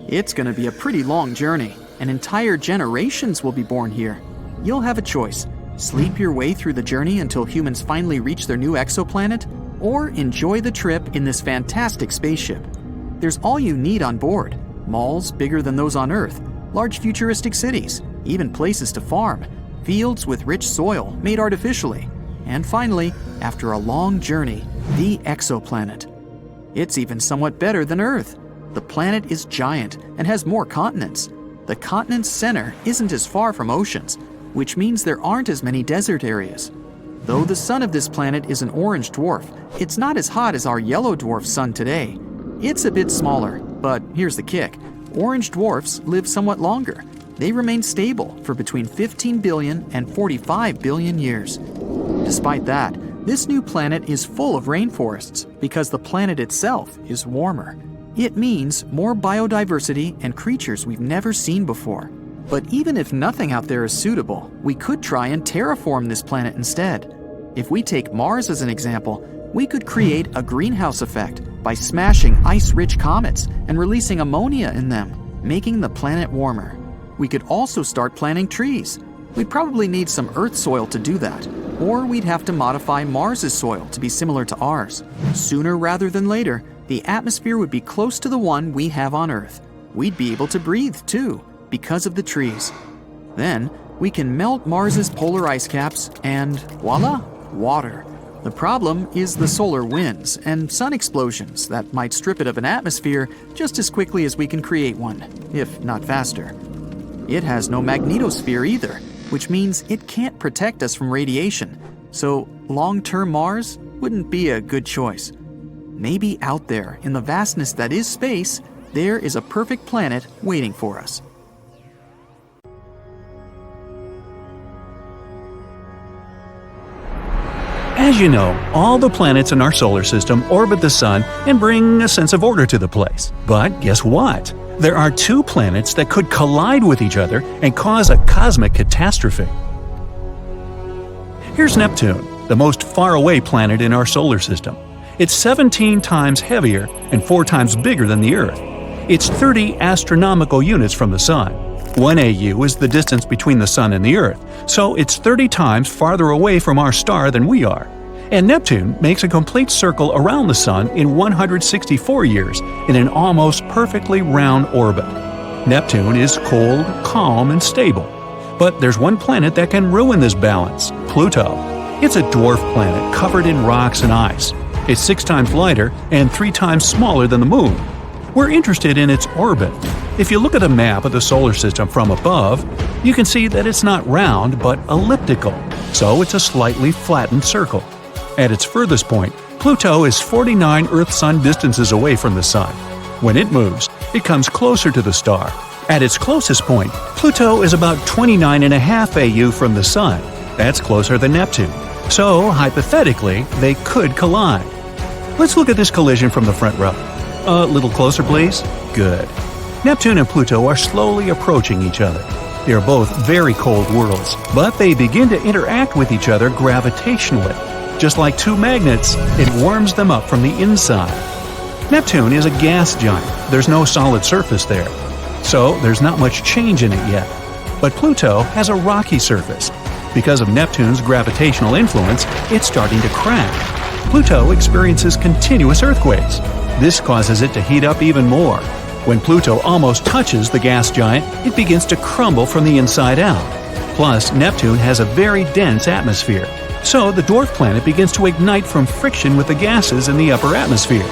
It's going to be a pretty long journey, and entire generations will be born here. You'll have a choice: sleep your way through the journey until humans finally reach their new exoplanet, or enjoy the trip in this fantastic spaceship. There's all you need on board: malls bigger than those on Earth, large futuristic cities, even places to farm, fields with rich soil made artificially, and finally, after a long journey, the exoplanet. It's even somewhat better than Earth. The planet is giant and has more continents. The continent's center isn't as far from oceans, which means there aren't as many desert areas. Though the sun of this planet is an orange dwarf, it's not as hot as our yellow dwarf sun today. It's a bit smaller, but here's the kick: orange dwarfs live somewhat longer. They remain stable for between 15 billion and 45 billion years. Despite that, this new planet is full of rainforests because the planet itself is warmer. It means more biodiversity and creatures we've never seen before. But even if nothing out there is suitable, we could try and terraform this planet instead. If we take Mars as an example, we could create a greenhouse effect by smashing ice-rich comets and releasing ammonia in them, making the planet warmer. We could also start planting trees. We'd probably need some Earth soil to do that, or we'd have to modify Mars's soil to be similar to ours. Sooner rather than later, the atmosphere would be close to the one we have on Earth. We'd be able to breathe too, because of the trees. Then, we can melt Mars's polar ice caps and voila, water. The problem is the solar winds and sun explosions that might strip it of an atmosphere just as quickly as we can create one, if not faster. It has no magnetosphere either, which means it can't protect us from radiation, so long-term Mars wouldn't be a good choice. Maybe out there, in the vastness that is space, there is a perfect planet waiting for us. As you know, all the planets in our solar system orbit the sun and bring a sense of order to the place. But guess what? There are two planets that could collide with each other and cause a cosmic catastrophe. Here's Neptune, the most faraway planet in our solar system. It's 17 times heavier and 4 times bigger than the Earth. It's 30 astronomical units from the Sun. 1 AU is the distance between the Sun and the Earth, so it's 30 times farther away from our star than we are. And Neptune makes a complete circle around the Sun in 164 years in an almost perfectly round orbit. Neptune is cold, calm, and stable. But there's one planet that can ruin this balance: Pluto. It's a dwarf planet covered in rocks and ice. It's 6 times lighter and 3 times smaller than the Moon. We're interested in its orbit. If you look at a map of the solar system from above, you can see that it's not round but elliptical, so it's a slightly flattened circle. At its furthest point, Pluto is 49 Earth-Sun distances away from the Sun. When it moves, it comes closer to the star. At its closest point, Pluto is about 29.5 AU from the Sun. That's closer than Neptune. So, hypothetically, they could collide. Let's look at this collision from the front row. A little closer, please. Good. Neptune and Pluto are slowly approaching each other. They are both very cold worlds, but they begin to interact with each other gravitationally. Just like two magnets, it warms them up from the inside. Neptune is a gas giant. There's no solid surface there, so there's not much change in it yet. But Pluto has a rocky surface. Because of Neptune's gravitational influence, it's starting to crack. Pluto experiences continuous earthquakes. This causes it to heat up even more. When Pluto almost touches the gas giant, it begins to crumble from the inside out. Plus, Neptune has a very dense atmosphere, so the dwarf planet begins to ignite from friction with the gases in the upper atmosphere.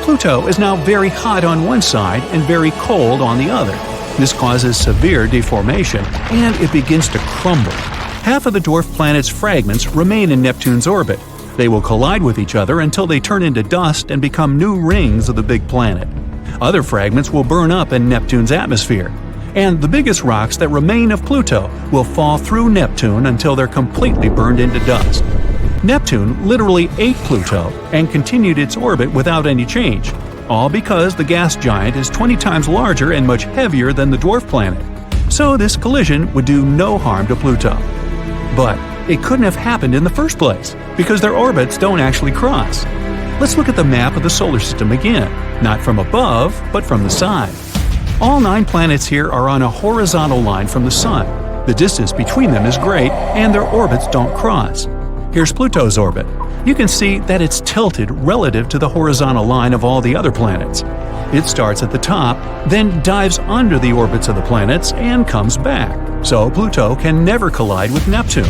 Pluto is now very hot on one side and very cold on the other. This causes severe deformation, and it begins to crumble. Half of the dwarf planet's fragments remain in Neptune's orbit. They will collide with each other until they turn into dust and become new rings of the big planet. Other fragments will burn up in Neptune's atmosphere, and the biggest rocks that remain of Pluto will fall through Neptune until they're completely burned into dust. Neptune literally ate Pluto and continued its orbit without any change, all because the gas giant is 20 times larger and much heavier than the dwarf planet. So this collision would do no harm to Pluto. But it couldn't have happened in the first place, because their orbits don't actually cross. Let's look at the map of the solar system again, not from above, but from the side. All 9 planets here are on a horizontal line from the Sun. The distance between them is great, and their orbits don't cross. Here's Pluto's orbit. You can see that it's tilted relative to the horizontal line of all the other planets. It starts at the top, then dives under the orbits of the planets and comes back. So Pluto can never collide with Neptune.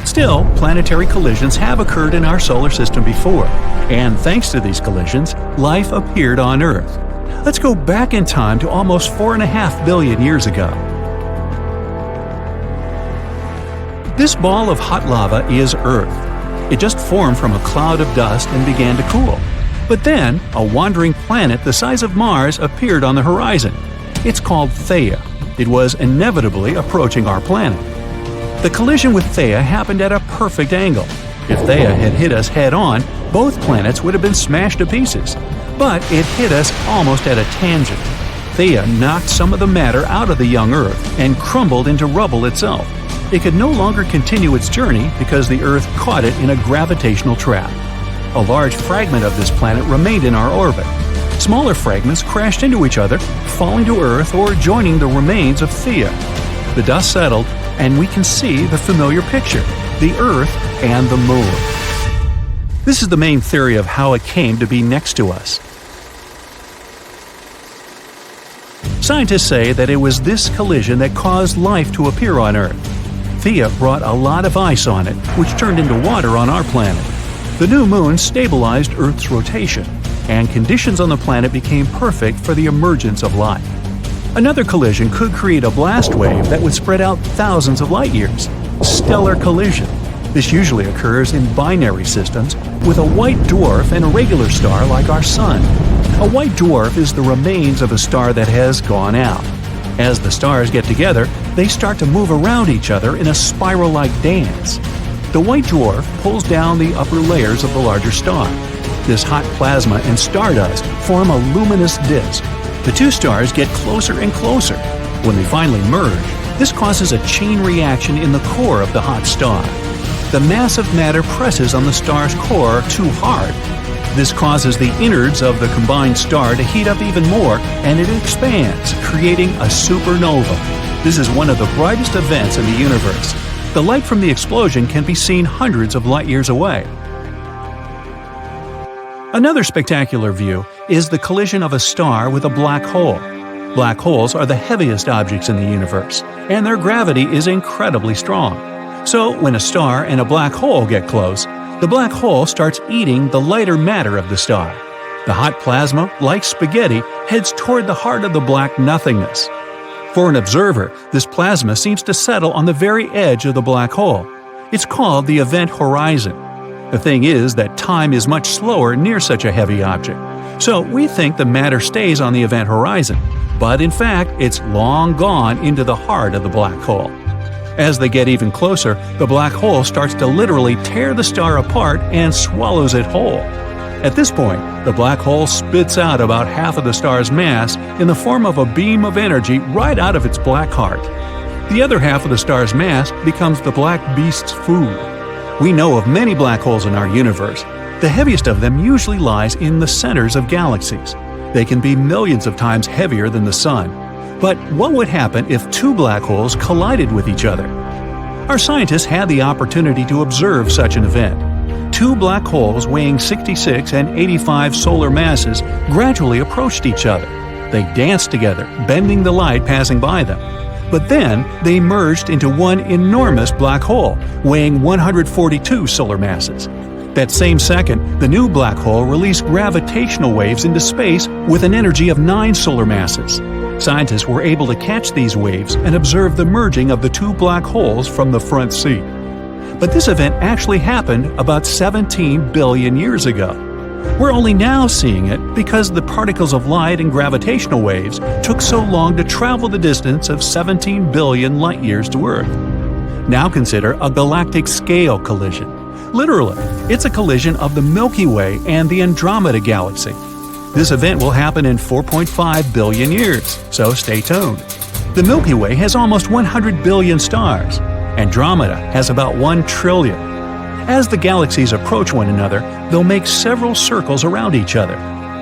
Still, planetary collisions have occurred in our solar system before, and thanks to these collisions, life appeared on Earth. Let's go back in time to almost 4.5 billion years ago. This ball of hot lava is Earth. It just formed from a cloud of dust and began to cool. But then, a wandering planet the size of Mars appeared on the horizon. It's called Theia. It was inevitably approaching our planet. The collision with Theia happened at a perfect angle. If Theia had hit us head-on, both planets would have been smashed to pieces. But it hit us almost at a tangent. Theia knocked some of the matter out of the young Earth and crumbled into rubble itself. It could no longer continue its journey because the Earth caught it in a gravitational trap. A large fragment of this planet remained in our orbit. Smaller fragments crashed into each other, falling to Earth or joining the remains of Theia. The dust settled, and we can see the familiar picture, the Earth and the Moon. This is the main theory of how it came to be next to us. Scientists say that it was this collision that caused life to appear on Earth. Theia brought a lot of ice on it, which turned into water on our planet. The new moon stabilized Earth's rotation, and conditions on the planet became perfect for the emergence of life. Another collision could create a blast wave that would spread out thousands of light years. Stellar collision. This usually occurs in binary systems with a white dwarf and a regular star like our Sun. A white dwarf is the remains of a star that has gone out. As the stars get together, they start to move around each other in a spiral-like dance. The white dwarf pulls down the upper layers of the larger star. This hot plasma and stardust form a luminous disk. The two stars get closer and closer. When they finally merge, this causes a chain reaction in the core of the hot star. The massive matter presses on the star's core too hard. This causes the innards of the combined star to heat up even more, and it expands, creating a supernova. This is one of the brightest events in the universe. The light from the explosion can be seen hundreds of light years away. Another spectacular view is the collision of a star with a black hole. Black holes are the heaviest objects in the universe, and their gravity is incredibly strong. So when a star and a black hole get close, the black hole starts eating the lighter matter of the star. The hot plasma, like spaghetti, heads toward the heart of the black nothingness. For an observer, this plasma seems to settle on the very edge of the black hole. It's called the event horizon. The thing is that time is much slower near such a heavy object, so we think the matter stays on the event horizon, but in fact it's long gone into the heart of the black hole. As they get even closer, the black hole starts to literally tear the star apart and swallows it whole. At this point, the black hole spits out about half of the star's mass in the form of a beam of energy right out of its black heart. The other half of the star's mass becomes the black beast's food. We know of many black holes in our universe. The heaviest of them usually lies in the centers of galaxies. They can be millions of times heavier than the Sun. But what would happen if two black holes collided with each other? Our scientists had the opportunity to observe such an event. Two black holes weighing 66 and 85 solar masses gradually approached each other. They danced together, bending the light passing by them. But then they merged into one enormous black hole, weighing 142 solar masses. That same second, the new black hole released gravitational waves into space with an energy of 9 solar masses. Scientists were able to catch these waves and observe the merging of the two black holes from the front seat. But this event actually happened about 17 billion years ago. We're only now seeing it because the particles of light and gravitational waves took so long to travel the distance of 17 billion light-years to Earth. Now consider a galactic scale collision. Literally, it's a collision of the Milky Way and the Andromeda Galaxy. This event will happen in 4.5 billion years, so stay tuned. The Milky Way has almost 100 billion stars. Andromeda has about 1 trillion. As the galaxies approach one another, they'll make several circles around each other.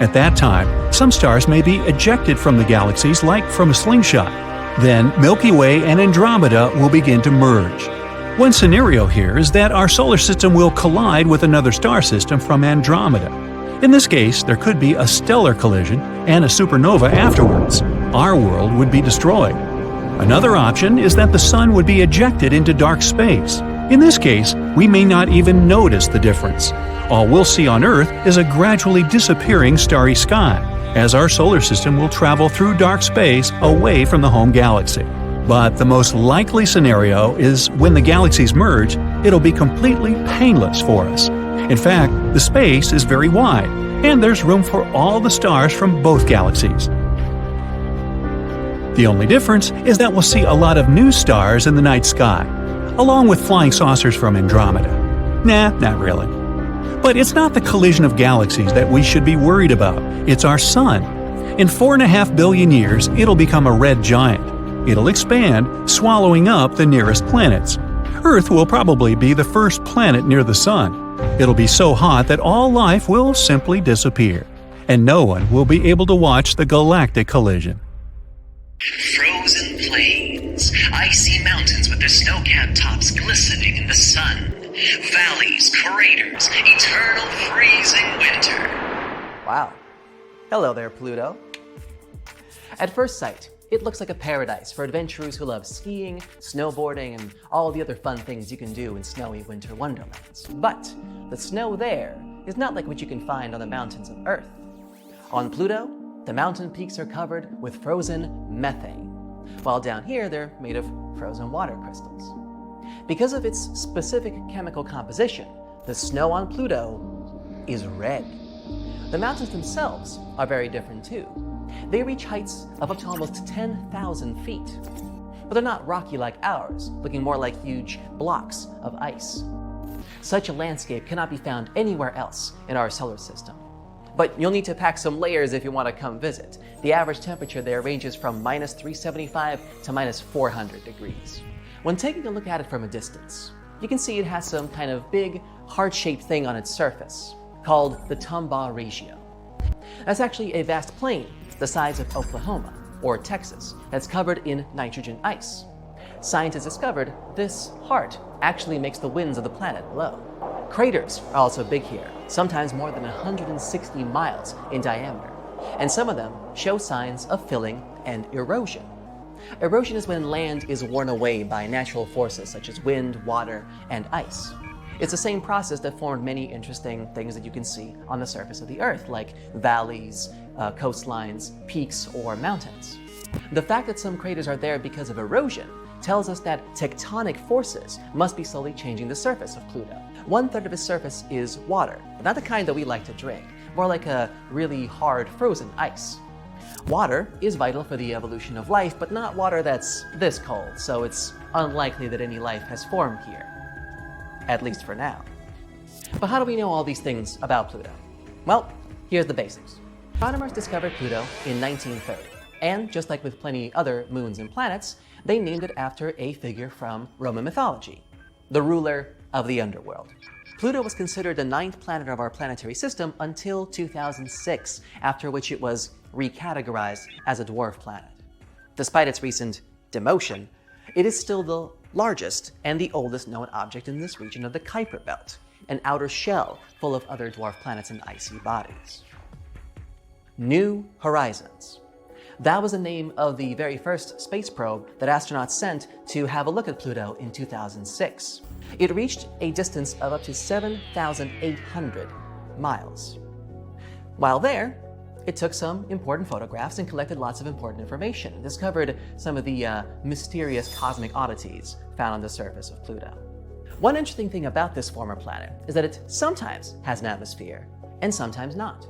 At that time, some stars may be ejected from the galaxies like from a slingshot. Then Milky Way and Andromeda will begin to merge. One scenario here is that our solar system will collide with another star system from Andromeda. In this case, there could be a stellar collision and a supernova afterwards. Our world would be destroyed. Another option is that the Sun would be ejected into dark space. In this case, we may not even notice the difference. All we'll see on Earth is a gradually disappearing starry sky, as our solar system will travel through dark space away from the home galaxy. But the most likely scenario is when the galaxies merge, it'll be completely painless for us. In fact, the space is very wide, and there's room for all the stars from both galaxies. The only difference is that we'll see a lot of new stars in the night sky, along with flying saucers from Andromeda. Nah, not really. But it's not the collision of galaxies that we should be worried about, it's our Sun. In 4.5 billion years, it'll become a red giant. It'll expand, swallowing up the nearest planets. Earth will probably be the first planet near the Sun. It'll be so hot that all life will simply disappear, and no one will be able to watch the galactic collision. Frozen plains, icy mountains with their snow-capped tops glistening in the sun, valleys, craters, eternal freezing winter. Wow. Hello there, Pluto. At first sight, it looks like a paradise for adventurers who love skiing, snowboarding, and all the other fun things you can do in snowy winter wonderlands. But the snow there is not like what you can find on the mountains of Earth. On Pluto, the mountain peaks are covered with frozen methane, while down here they're made of frozen water crystals. Because of its specific chemical composition, the snow on Pluto is red. The mountains themselves are very different too. They reach heights of up to almost 10,000 feet. But they're not rocky like ours, looking more like huge blocks of ice. Such a landscape cannot be found anywhere else in our solar system. But you'll need to pack some layers if you want to come visit. The average temperature there ranges from minus 375 to minus 400 degrees. When taking a look at it from a distance, you can see it has some kind of big, heart-shaped thing on its surface, called the Tombaugh Regio. That's actually a vast plain the size of Oklahoma or Texas that's covered in nitrogen ice. Scientists discovered this heart actually makes the winds of the planet blow. Craters are also big here, sometimes more than 160 miles in diameter, and some of them show signs of filling and erosion. Erosion is when land is worn away by natural forces such as wind, water, and ice. It's the same process that formed many interesting things that you can see on the surface of the Earth, like valleys, coastlines, peaks, or mountains. The fact that some craters are there because of erosion tells us that tectonic forces must be slowly changing the surface of Pluto. 1/3 of its surface is water, but not the kind that we like to drink, more like a really hard frozen ice. Water is vital for the evolution of life, but not water that's this cold, so it's unlikely that any life has formed here. At least for now. But how do we know all these things about Pluto? Well, here's the basics. Astronomers discovered Pluto in 1930, and just like with plenty other moons and planets, they named it after a figure from Roman mythology, the ruler of the underworld. Pluto was considered the 9th planet of our planetary system until 2006, after which it was recategorized as a dwarf planet. Despite its recent demotion, it is still the largest and the oldest known object in this region of the Kuiper Belt, an outer shell full of other dwarf planets and icy bodies. New Horizons. That was the name of the very first space probe that astronauts sent to have a look at Pluto in 2006. It reached a distance of up to 7,800 miles. While there, it took some important photographs and collected lots of important information and discovered some of the mysterious cosmic oddities found on the surface of Pluto. One interesting thing about this former planet is that it sometimes has an atmosphere and sometimes not.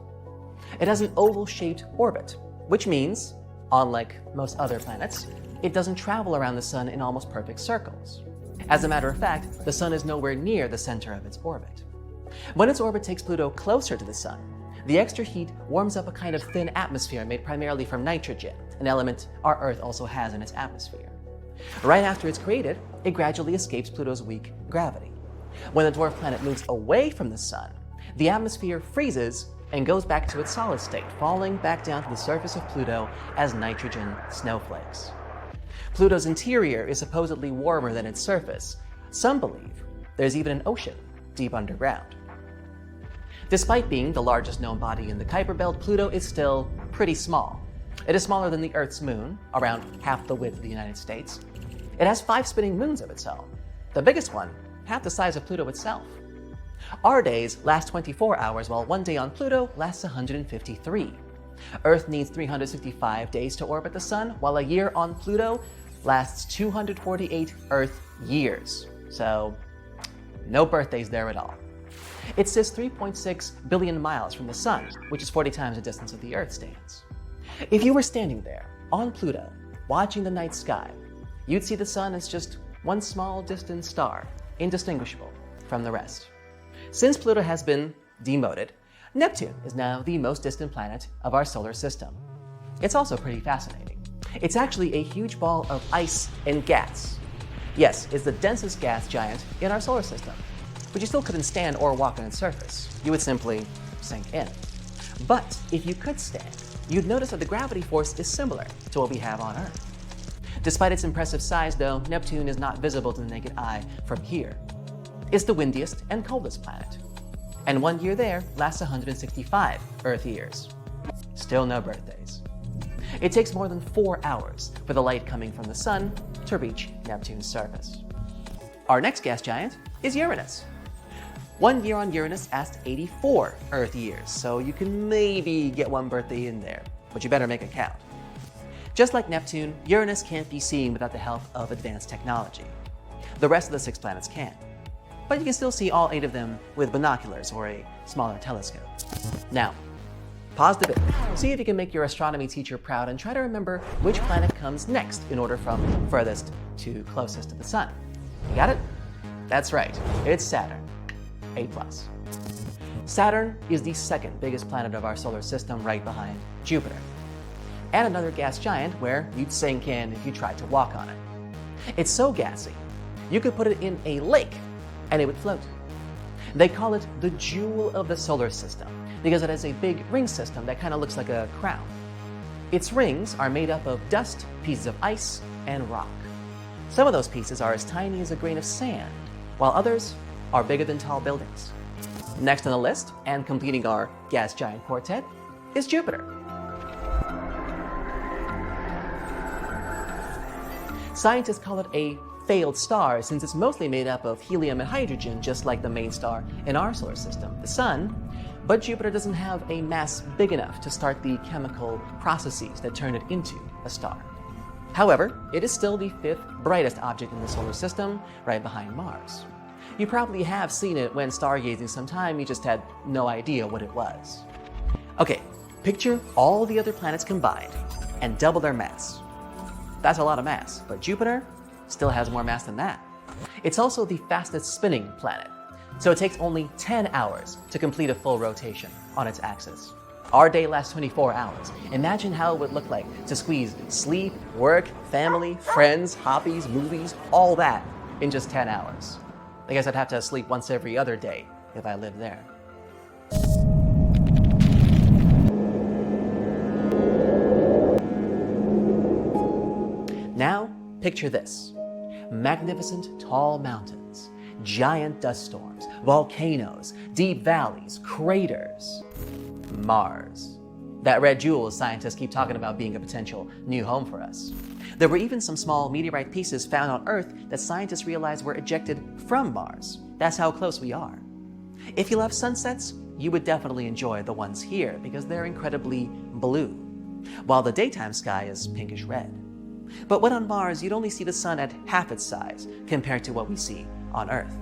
It has an oval-shaped orbit, which means, unlike most other planets, it doesn't travel around the sun in almost perfect circles. As a matter of fact, the sun is nowhere near the center of its orbit. When its orbit takes Pluto closer to the sun, the extra heat warms up a kind of thin atmosphere made primarily from nitrogen, an element our Earth also has in its atmosphere. Right after it's created, it gradually escapes Pluto's weak gravity. When the dwarf planet moves away from the sun, the atmosphere freezes and goes back to its solid state, falling back down to the surface of Pluto as nitrogen snowflakes. Pluto's interior is supposedly warmer than its surface. Some believe there's even an ocean deep underground. Despite being the largest known body in the Kuiper Belt, Pluto is still pretty small. It is smaller than the Earth's moon, around half the width of the United States. It has 5 spinning moons of its own, the biggest one half the size of Pluto itself. Our days last 24 hours, while one day on Pluto lasts 153. Earth needs 365 days to orbit the sun, while a year on Pluto lasts 248 Earth years. So, no birthdays there at all. It sits 3.6 billion miles from the sun, which is 40 times the distance of the Earth stands. If you were standing there, on Pluto, watching the night sky, you'd see the sun as just one small distant star, indistinguishable from the rest. Since Pluto has been demoted, Neptune is now the most distant planet of our solar system. It's also pretty fascinating. It's actually a huge ball of ice and gas. Yes, it's the densest gas giant in our solar system, but you still couldn't stand or walk on its surface. You would simply sink in. But if you could stand, you'd notice that the gravity force is similar to what we have on Earth. Despite its impressive size, though, Neptune is not visible to the naked eye from here. It's the windiest and coldest planet. And one year there lasts 165 Earth years. Still no birthdays. It takes more than 4 hours for the light coming from the sun to reach Neptune's surface. Our next gas giant is Uranus. 1 year on Uranus lasts 84 Earth years, so you can maybe get one birthday in there, but you better make it count. Just like Neptune, Uranus can't be seen without the help of advanced technology. The rest of the 6 planets can. But you can still see all 8 of them with binoculars or a smaller telescope. Now, pause the video, see if you can make your astronomy teacher proud, and try to remember which planet comes next in order from furthest to closest to the sun. You got it? That's right, it's Saturn, A+. Saturn is the 2nd biggest planet of our solar system, right behind Jupiter. And another gas giant where you'd sink in if you tried to walk on it. It's so gassy, you could put it in a lake and it would float. They call it the jewel of the solar system because it has a big ring system that kind of looks like a crown. Its rings are made up of dust, pieces of ice, and rock. Some of those pieces are as tiny as a grain of sand, while others are bigger than tall buildings. Next on the list, and completing our gas giant quartet, is Jupiter. Scientists call it a failed star since it's mostly made up of helium and hydrogen, just like the main star in our solar system, the Sun. But Jupiter doesn't have a mass big enough to start the chemical processes that turn it into a star. However, it is still the 5th brightest object in the solar system, right behind Mars. You probably have seen it when stargazing sometime, you just had no idea what it was. Okay, Picture all the other planets combined and double their mass. That's a lot of mass, but Jupiter still has more mass than that. It's also the fastest spinning planet, so it takes only 10 hours to complete a full rotation on its axis. Our day lasts 24 hours. Imagine how it would look like to squeeze sleep, work, family, friends, hobbies, movies, all that in just 10 hours. I guess I'd have to sleep once every other day if I lived there. Now, picture this. Magnificent tall mountains, giant dust storms, volcanoes, deep valleys, craters. Mars. That red jewel scientists keep talking about being a potential new home for us. There were even some small meteorite pieces found on Earth that scientists realized were ejected from Mars. That's how close we are. If you love sunsets, you would definitely enjoy the ones here because they're incredibly blue, while the daytime sky is pinkish red. But when on Mars, you'd only see the sun at half its size compared to what we see on Earth.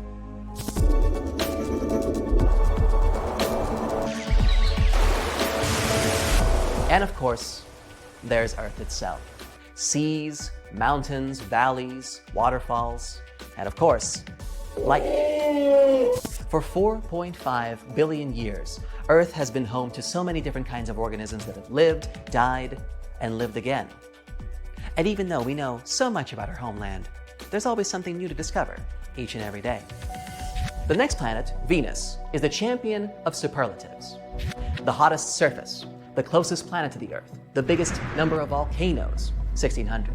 And of course, there's Earth itself. Seas, mountains, valleys, waterfalls, and of course, life. For 4.5 billion years, Earth has been home to so many different kinds of organisms that have lived, died, and lived again. And even though we know so much about our homeland, there's always something new to discover each and every day. The next planet, Venus, is the champion of superlatives. The hottest surface, the closest planet to the Earth, the biggest number of volcanoes, 1,600.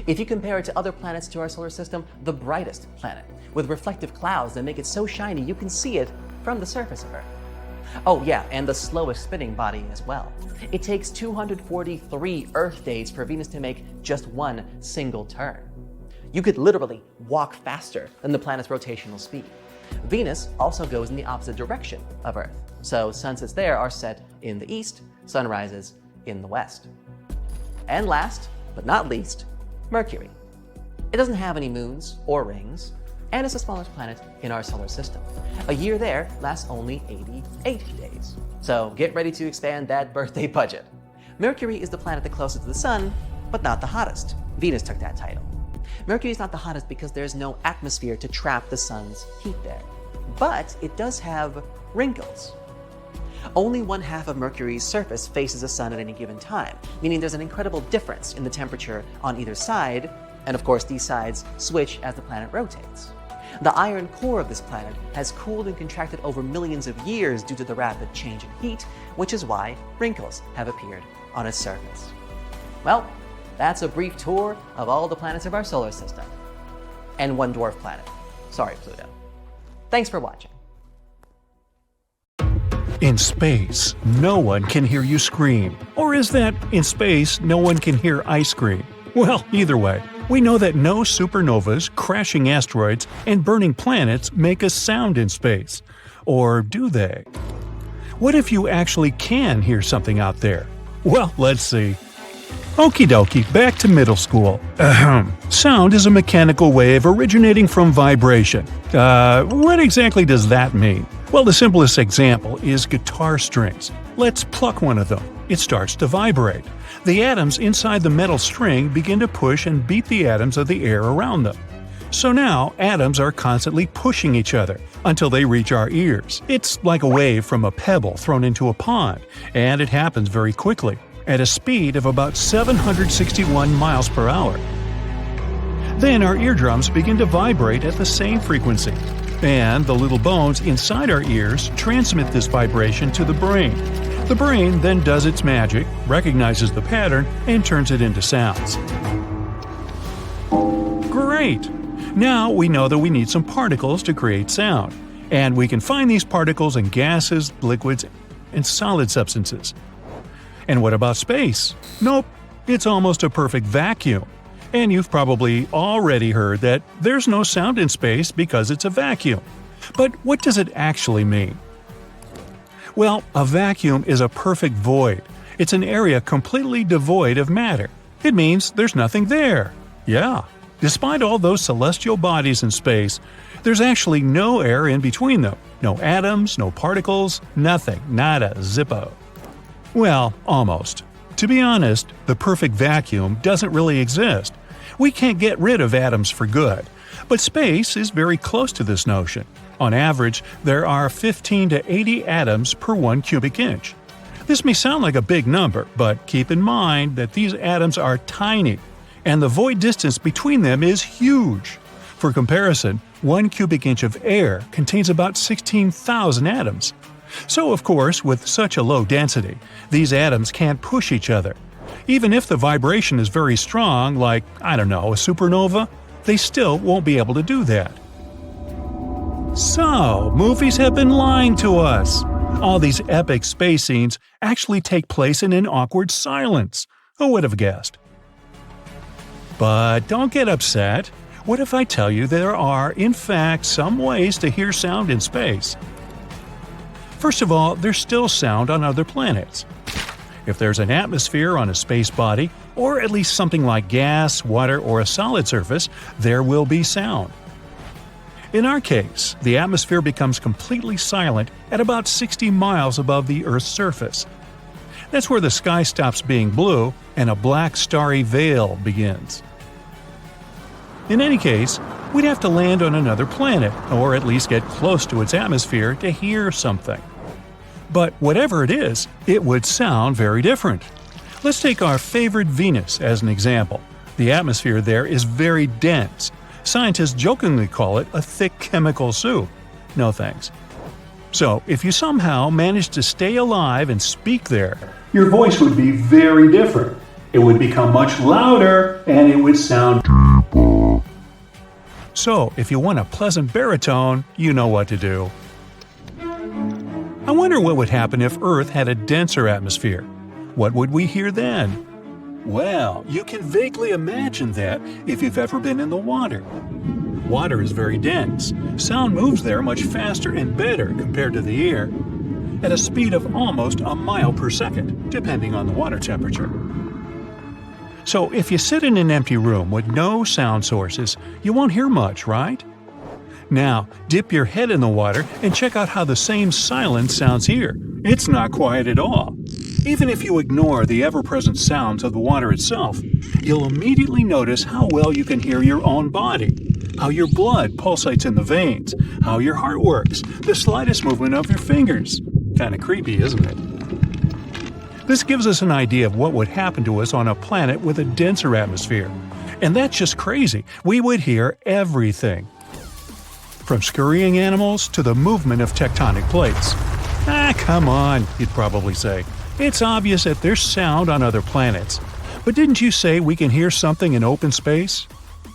If you compare it to other planets to our solar system, the brightest planet, with reflective clouds that make it so shiny you can see it from the surface of Earth. Oh yeah, and the slowest spinning body as well. It takes 243 Earth days for Venus to make just one single turn. You could literally walk faster than the planet's rotational speed. Venus also goes in the opposite direction of Earth, so sunsets there are set in the east, sunrises in the west. And last, but not least, Mercury. It doesn't have any moons or rings, and it's the smallest planet in our solar system. A year there lasts only 88 days. So get ready to expand that birthday budget. Mercury is the planet the closest to the sun, but not the hottest. Venus took that title. Mercury is not the hottest because there's no atmosphere to trap the sun's heat there. But it does have wrinkles. Only 1/2 of Mercury's surface faces the sun at any given time, meaning there's an incredible difference in the temperature on either side, and of course these sides switch as the planet rotates. The iron core of this planet has cooled and contracted over millions of years due to the rapid change in heat, which is why wrinkles have appeared on its surface. Well, that's a brief tour of all the planets of our solar system. And one dwarf planet. Sorry, Pluto. Thanks for watching. In space, no one can hear you scream. Or is that, in space, no one can hear ice cream? Well, either way, we know that no supernovas, crashing asteroids, and burning planets make a sound in space. Or do they? What if you actually can hear something out there? Well, let's see. Okie dokie, back to middle school. Sound is a mechanical wave originating from vibration. What exactly does that mean? Well, the simplest example is guitar strings. Let's pluck one of them. It starts to vibrate. The atoms inside the metal string begin to push and beat the atoms of the air around them. So now, atoms are constantly pushing each other until they reach our ears. It's like a wave from a pebble thrown into a pond, and it happens very quickly, at a speed of about 761 miles per hour. Then our eardrums begin to vibrate at the same frequency, and the little bones inside our ears transmit this vibration to the brain. The brain then does its magic, recognizes the pattern, and turns it into sounds. Great! Now we know that we need some particles to create sound, and we can find these particles in gases, liquids, and solid substances. And what about space? Nope, it's almost a perfect vacuum. And you've probably already heard that there's no sound in space because it's a vacuum. But what does it actually mean? Well, a vacuum is a perfect void. It's an area completely devoid of matter. It means there's nothing there. Yeah, despite all those celestial bodies in space, there's actually no air in between them. No atoms, no particles, nothing, nada, zippo. Well, almost. To be honest, the perfect vacuum doesn't really exist. We can't get rid of atoms for good. But space is very close to this notion. On average, there are 15 to 80 atoms per 1 cubic inch. This may sound like a big number, but keep in mind that these atoms are tiny, and the void distance between them is huge. For comparison, 1 cubic inch of air contains about 16,000 atoms. So, of course, with such a low density, these atoms can't push each other. Even if the vibration is very strong, like, I don't know, a supernova, they still won't be able to do that. So, movies have been lying to us. All these epic space scenes actually take place in an awkward silence. Who would have guessed? But don't get upset. What if I tell you there are, in fact, some ways to hear sound in space? First of all, there's still sound on other planets. If there's an atmosphere on a space body, or at least something like gas, water, or a solid surface, there will be sound. In our case, the atmosphere becomes completely silent at about 60 miles above the Earth's surface. That's where the sky stops being blue and a black starry veil begins. In any case, we'd have to land on another planet, or at least get close to its atmosphere to hear something. But whatever it is, it would sound very different. Let's take our favorite Venus as an example. The atmosphere there is very dense. Scientists jokingly call it a thick chemical soup. No thanks. So, if you somehow managed to stay alive and speak there, your voice would be very different. It would become much louder, and it would sound deeper. So, if you want a pleasant baritone, you know what to do. I wonder what would happen if Earth had a denser atmosphere. What would we hear then? Well, you can vaguely imagine that if you've ever been in the water. Water is very dense. Sound moves there much faster and better compared to the air, at a speed of almost a mile per second, depending on the water temperature. So if you sit in an empty room with no sound sources, you won't hear much, right? Now, dip your head in the water and check out how the same silence sounds here. It's not quiet at all. Even if you ignore the ever-present sounds of the water itself, you'll immediately notice how well you can hear your own body, how your blood pulsates in the veins, how your heart works, the slightest movement of your fingers. Kinda creepy, isn't it? This gives us an idea of what would happen to us on a planet with a denser atmosphere. And that's just crazy. We would hear everything. From scurrying animals to the movement of tectonic plates. Come on, you'd probably say. It's obvious that there's sound on other planets. But didn't you say we can hear something in open space?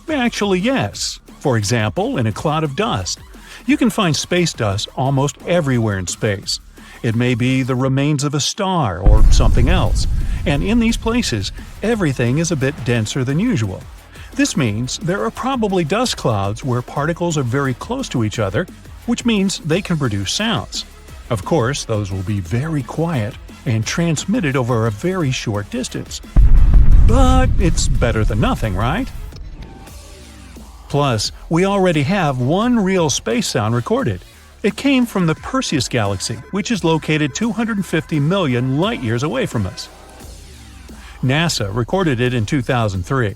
Actually, yes. For example, in a cloud of dust. You can find space dust almost everywhere in space. It may be the remains of a star or something else. And in these places, everything is a bit denser than usual. This means there are probably dust clouds where particles are very close to each other, which means they can produce sounds. Of course, those will be very quiet and transmitted over a very short distance. But it's better than nothing, right? Plus, we already have one real space sound recorded. It came from the Perseus galaxy, which is located 250 million light-years away from us. NASA recorded it in 2003.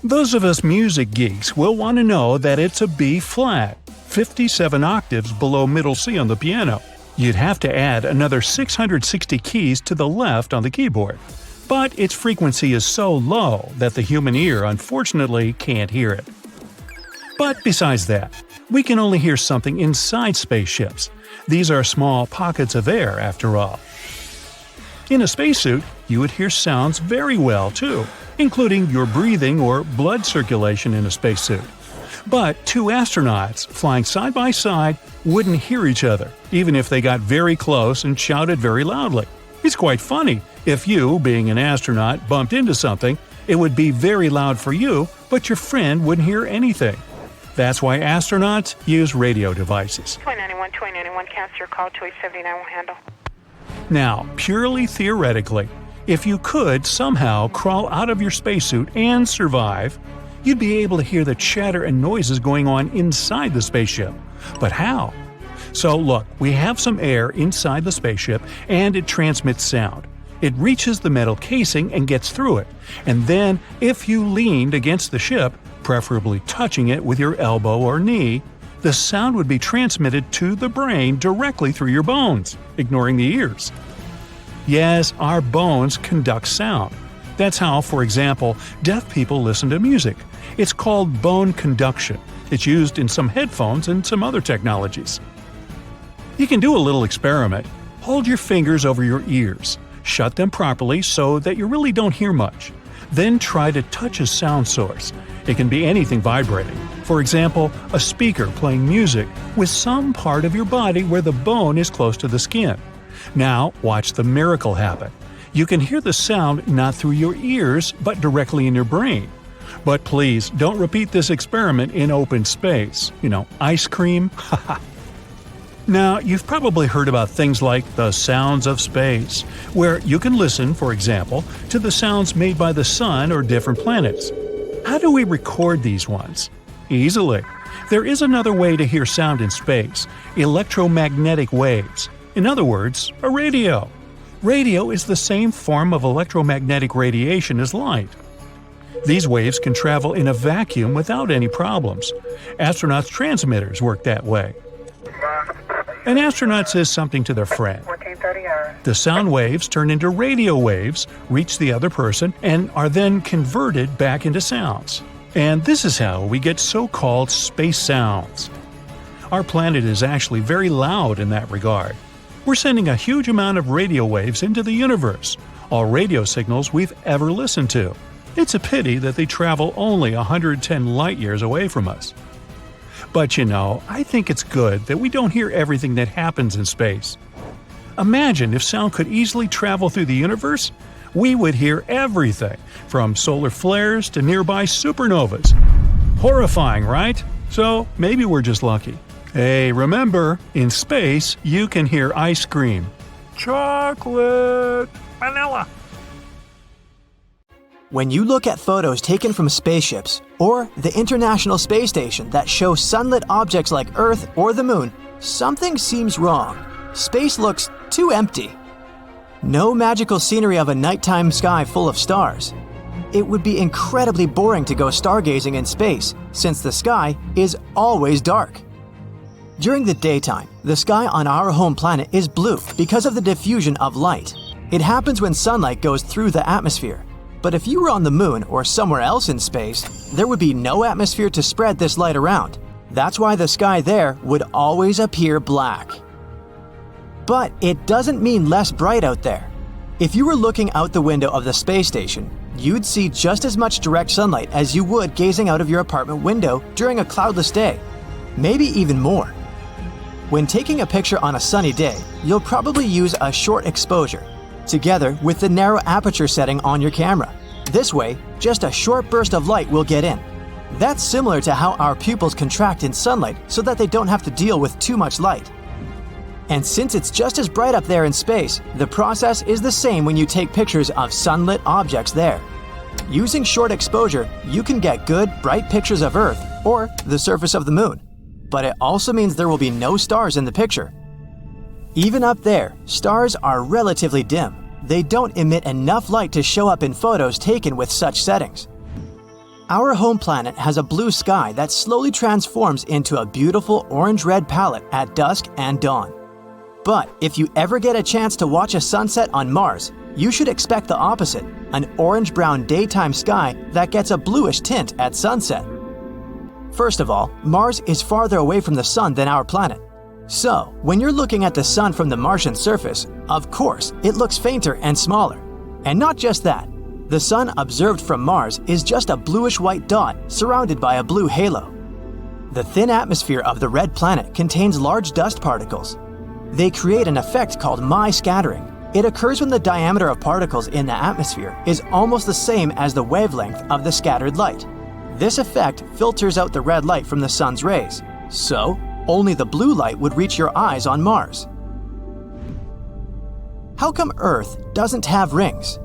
Those of us music geeks will want to know that it's a B-flat, 57 octaves below middle C on the piano. You'd have to add another 660 keys to the left on the keyboard. But its frequency is so low that the human ear unfortunately can't hear it. But besides that, we can only hear something inside spaceships. These are small pockets of air, after all. In a spacesuit, you would hear sounds very well, too, including your breathing or blood circulation in a spacesuit. But two astronauts flying side by side wouldn't hear each other, even if they got very close and shouted very loudly. It's quite funny. If you, being an astronaut, bumped into something, it would be very loud for you, but your friend wouldn't hear anything. That's why astronauts use radio devices. 2091, cancel your call, 2879 will handle. Now, purely theoretically, if you could somehow crawl out of your spacesuit and survive, you'd be able to hear the chatter and noises going on inside the spaceship. But how? So look, we have some air inside the spaceship and it transmits sound. It reaches the metal casing and gets through it, and then, if you leaned against the ship, preferably touching it with your elbow or knee, the sound would be transmitted to the brain directly through your bones, ignoring the ears. Yes, our bones conduct sound. That's how, for example, deaf people listen to music. It's called bone conduction. It's used in some headphones and some other technologies. You can do a little experiment. Hold your fingers over your ears. Shut them properly so that you really don't hear much. Then try to touch a sound source. It can be anything vibrating. For example, a speaker playing music with some part of your body where the bone is close to the skin. Now, watch the miracle happen. You can hear the sound not through your ears, but directly in your brain. But please, don't repeat this experiment in open space. Ice cream? Now, you've probably heard about things like the sounds of space, where you can listen, for example, to the sounds made by the sun or different planets. How do we record these ones? Easily. There is another way to hear sound in space: electromagnetic waves. In other words, a radio. Radio is the same form of electromagnetic radiation as light. These waves can travel in a vacuum without any problems. Astronauts' transmitters work that way. An astronaut says something to their friend. The sound waves turn into radio waves, reach the other person, and are then converted back into sounds. And this is how we get so-called space sounds. Our planet is actually very loud in that regard. We're sending a huge amount of radio waves into the universe, all radio signals we've ever listened to. It's a pity that they travel only 110 light-years away from us. But I think it's good that we don't hear everything that happens in space. Imagine if sound could easily travel through the universe. We would hear everything, from solar flares to nearby supernovas. Horrifying, right? So maybe we're just lucky. Hey, remember, in space, you can hear ice cream. Chocolate! Vanilla! When you look at photos taken from spaceships or the International Space Station that show sunlit objects like Earth or the Moon, something seems wrong. Space looks too empty. No magical scenery of a nighttime sky full of stars. It would be incredibly boring to go stargazing in space, since the sky is always dark. During the daytime, the sky on our home planet is blue because of the diffusion of light. It happens when sunlight goes through the atmosphere. But if you were on the Moon or somewhere else in space, there would be no atmosphere to spread this light around. That's why the sky there would always appear black. But it doesn't mean less bright out there. If you were looking out the window of the space station, you'd see just as much direct sunlight as you would gazing out of your apartment window during a cloudless day. Maybe even more. When taking a picture on a sunny day, you'll probably use a short exposure, together with the narrow aperture setting on your camera. This way, just a short burst of light will get in. That's similar to how our pupils contract in sunlight so that they don't have to deal with too much light. And since it's just as bright up there in space, the process is the same when you take pictures of sunlit objects there. Using short exposure, you can get good, bright pictures of Earth or the surface of the Moon. But it also means there will be no stars in the picture. Even up there, stars are relatively dim. They don't emit enough light to show up in photos taken with such settings. Our home planet has a blue sky that slowly transforms into a beautiful orange-red palette at dusk and dawn. But if you ever get a chance to watch a sunset on Mars, you should expect the opposite, an orange-brown daytime sky that gets a bluish tint at sunset. First of all, Mars is farther away from the sun than our planet. So, when you're looking at the sun from the Martian surface, of course, it looks fainter and smaller. And not just that, the sun observed from Mars is just a bluish-white dot surrounded by a blue halo. The thin atmosphere of the red planet contains large dust particles. They create an effect called mi-scattering. It occurs when the diameter of particles in the atmosphere is almost the same as the wavelength of the scattered light. This effect filters out the red light from the sun's rays. So, only the blue light would reach your eyes on Mars. How come Earth doesn't have rings?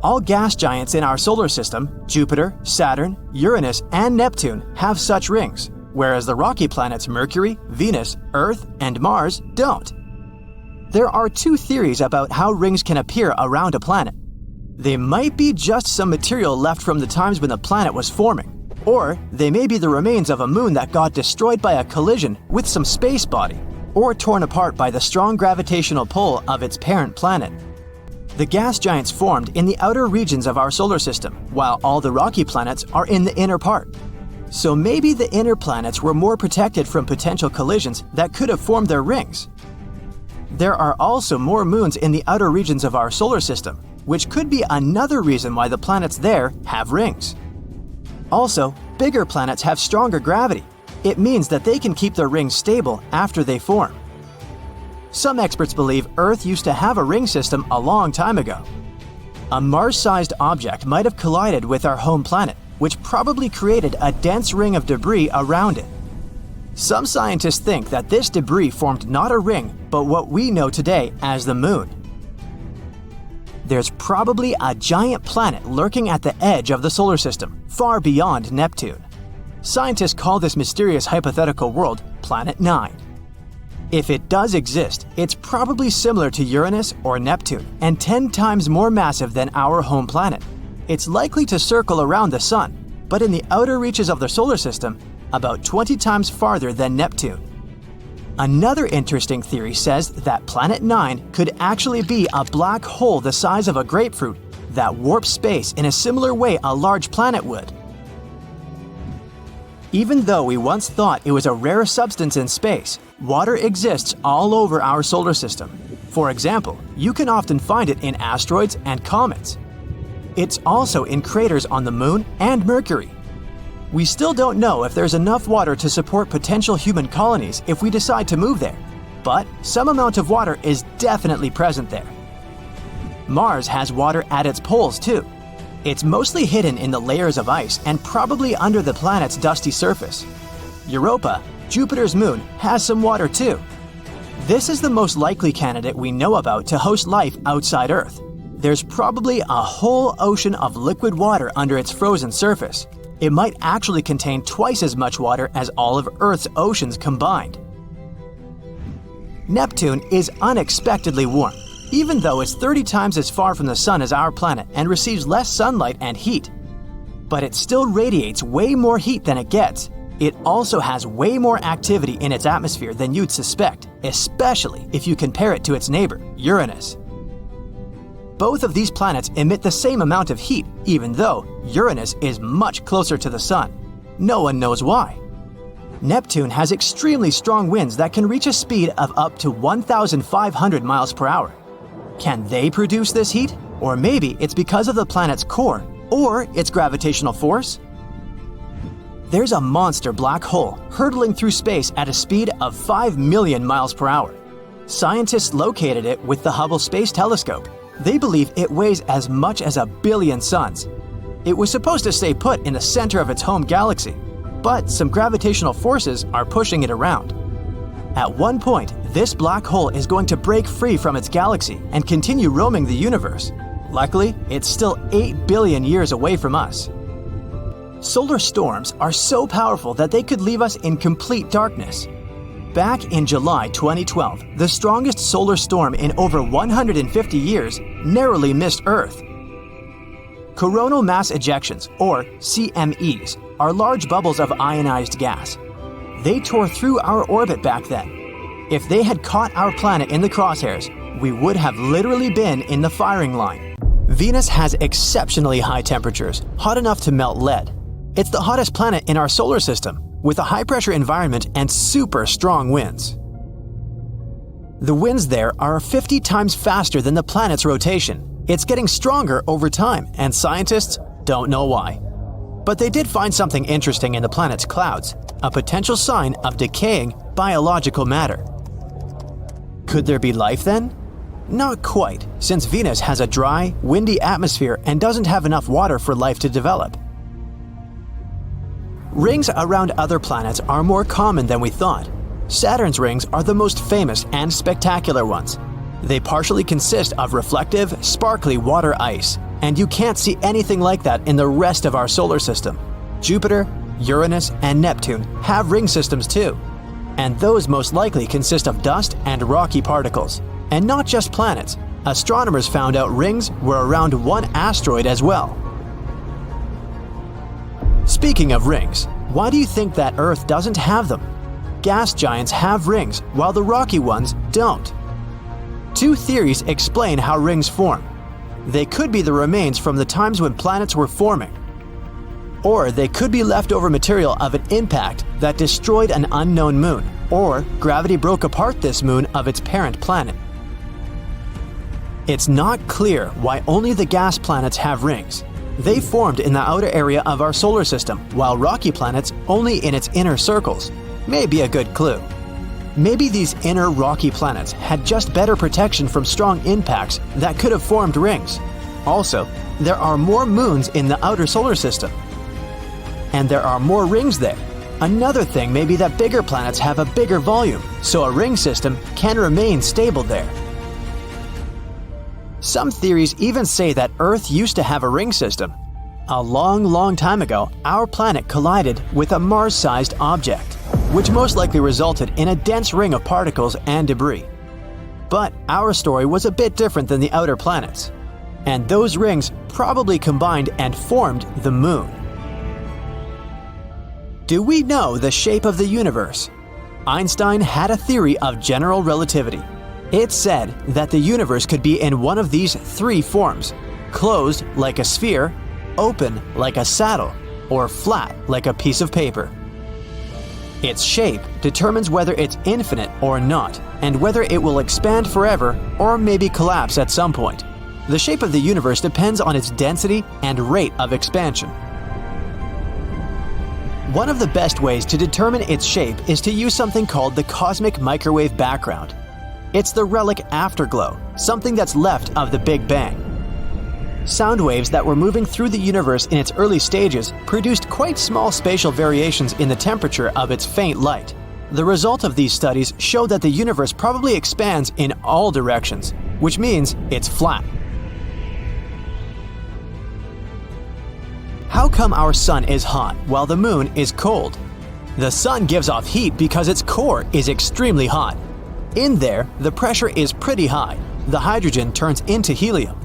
All gas giants in our solar system, Jupiter, Saturn, Uranus, and Neptune, have such rings, whereas the rocky planets Mercury, Venus, Earth, and Mars don't. There are two theories about how rings can appear around a planet. They might be just some material left from the times when the planet was forming, or they may be the remains of a moon that got destroyed by a collision with some space body, or torn apart by the strong gravitational pull of its parent planet. The gas giants formed in the outer regions of our solar system, while all the rocky planets are in the inner part. So maybe the inner planets were more protected from potential collisions that could have formed their rings. There are also more moons in the outer regions of our solar system, which could be another reason why the planets there have rings. Also, bigger planets have stronger gravity. It means that they can keep their rings stable after they form. Some experts believe Earth used to have a ring system a long time ago. A Mars-sized object might have collided with our home planet, which probably created a dense ring of debris around it. Some scientists think that this debris formed not a ring, but what we know today as the Moon. There's probably a giant planet lurking at the edge of the solar system, far beyond Neptune. Scientists call this mysterious hypothetical world Planet 9. If it does exist, it's probably similar to Uranus or Neptune and 10 times more massive than our home planet. It's likely to circle around the Sun, but in the outer reaches of the solar system, about 20 times farther than Neptune. Another interesting theory says that Planet 9 could actually be a black hole the size of a grapefruit that warps space in a similar way a large planet would. Even though we once thought it was a rare substance in space, water exists all over our solar system. For example, you can often find it in asteroids and comets. It's also in craters on the Moon and Mercury. We still don't know if there's enough water to support potential human colonies if we decide to move there, but some amount of water is definitely present there. Mars has water at its poles too. It's mostly hidden in the layers of ice and probably under the planet's dusty surface. Europa, Jupiter's moon, has some water too. This is the most likely candidate we know about to host life outside Earth. There's probably a whole ocean of liquid water under its frozen surface. It might actually contain twice as much water as all of Earth's oceans combined. Neptune is unexpectedly warm, even though it's 30 times as far from the Sun as our planet and receives less sunlight and heat. But it still radiates way more heat than it gets. It also has way more activity in its atmosphere than you'd suspect, especially if you compare it to its neighbor, Uranus. Both of these planets emit the same amount of heat, even though Uranus is much closer to the Sun. No one knows why. Neptune has extremely strong winds that can reach a speed of up to 1,500 miles per hour. Can they produce this heat? Or maybe it's because of the planet's core, or its gravitational force? There's a monster black hole hurtling through space at a speed of 5 million miles per hour. Scientists located it with the Hubble Space Telescope. They believe it weighs as much as 1 billion suns. It was supposed to stay put in the center of its home galaxy, but some gravitational forces are pushing it around. At one point, this black hole is going to break free from its galaxy and continue roaming the universe. Luckily, it's still 8 billion years away from us. Solar storms are so powerful that they could leave us in complete darkness. Back in July 2012, the strongest solar storm in over 150 years narrowly missed Earth. Coronal mass ejections, or CMEs, are large bubbles of ionized gas. They tore through our orbit back then. If they had caught our planet in the crosshairs, we would have literally been in the firing line. Venus has exceptionally high temperatures, hot enough to melt lead. It's the hottest planet in our solar system, with a high-pressure environment and super strong winds. The winds there are 50 times faster than the planet's rotation. It's getting stronger over time, and scientists don't know why. But they did find something interesting in the planet's clouds, a potential sign of decaying biological matter. Could there be life then? Not quite, since Venus has a dry, windy atmosphere and doesn't have enough water for life to develop. Rings around other planets are more common than we thought. Saturn's rings are the most famous and spectacular ones. They partially consist of reflective, sparkly water ice, and you can't see anything like that in the rest of our solar system. Jupiter, Uranus, and Neptune have ring systems too, and those most likely consist of dust and rocky particles. And not just planets. Astronomers found out rings were around one asteroid as well. Speaking of rings, why do you think that Earth doesn't have them? Gas giants have rings, while the rocky ones don't. Two theories explain how rings form. They could be the remains from the times when planets were forming. Or they could be leftover material of an impact that destroyed an unknown moon, or gravity broke apart this moon of its parent planet. It's not clear why only the gas planets have rings. They formed in the outer area of our solar system, while rocky planets only in its inner circles. May be a good clue. Maybe these inner rocky planets had just better protection from strong impacts that could have formed rings. Also, there are more moons in the outer solar system. And there are more rings there. Another thing may be that bigger planets have a bigger volume, so a ring system can remain stable there. Some theories even say that Earth used to have a ring system. A long time ago, our planet collided with a Mars-sized object, which most likely resulted in a dense ring of particles and debris. But our story was a bit different than the outer planets, and those rings probably combined and formed the Moon. Do we know the shape of the universe? Einstein had a theory of general relativity. It said that the universe could be in one of these three forms: closed like a sphere, open like a saddle, or flat like a piece of paper. Its shape determines whether it's infinite or not, and whether it will expand forever or maybe collapse at some point. The shape of the universe depends on its density and rate of expansion. One of the best ways to determine its shape is to use something called the cosmic microwave background. It's the relic afterglow, something that's left of the Big Bang. Sound waves that were moving through the universe in its early stages produced quite small spatial variations in the temperature of its faint light. The result of these studies showed that the universe probably expands in all directions, which means it's flat. How come our sun is hot while the moon is cold? The sun gives off heat because its core is extremely hot. In there, the pressure is pretty high. The hydrogen turns into helium.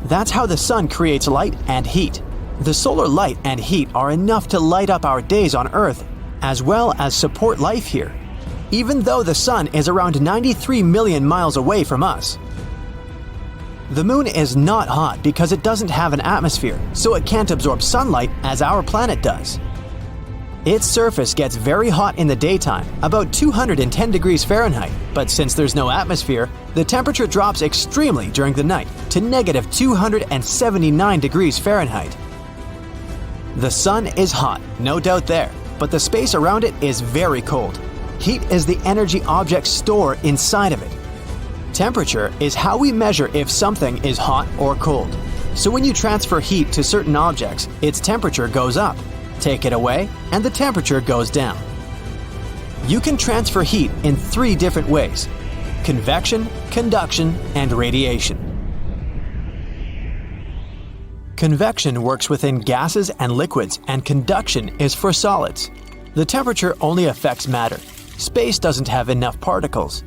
That's how the sun creates light and heat. The solar light and heat are enough to light up our days on Earth, as well as support life here, even though the sun is around 93 million miles away from us. The moon is not hot because it doesn't have an atmosphere, so it can't absorb sunlight as our planet does. Its surface gets very hot in the daytime, about 210 degrees Fahrenheit, but since there's no atmosphere, the temperature drops extremely during the night to negative 279 degrees Fahrenheit. The sun is hot, no doubt there, but the space around it is very cold. Heat is the energy objects store inside of it. Temperature is how we measure if something is hot or cold. So when you transfer heat to certain objects, its temperature goes up. Take it away, and the temperature goes down. You can transfer heat in three different ways: convection, conduction, and radiation. Convection works within gases and liquids, and conduction is for solids. The temperature only affects matter. Space doesn't have enough particles.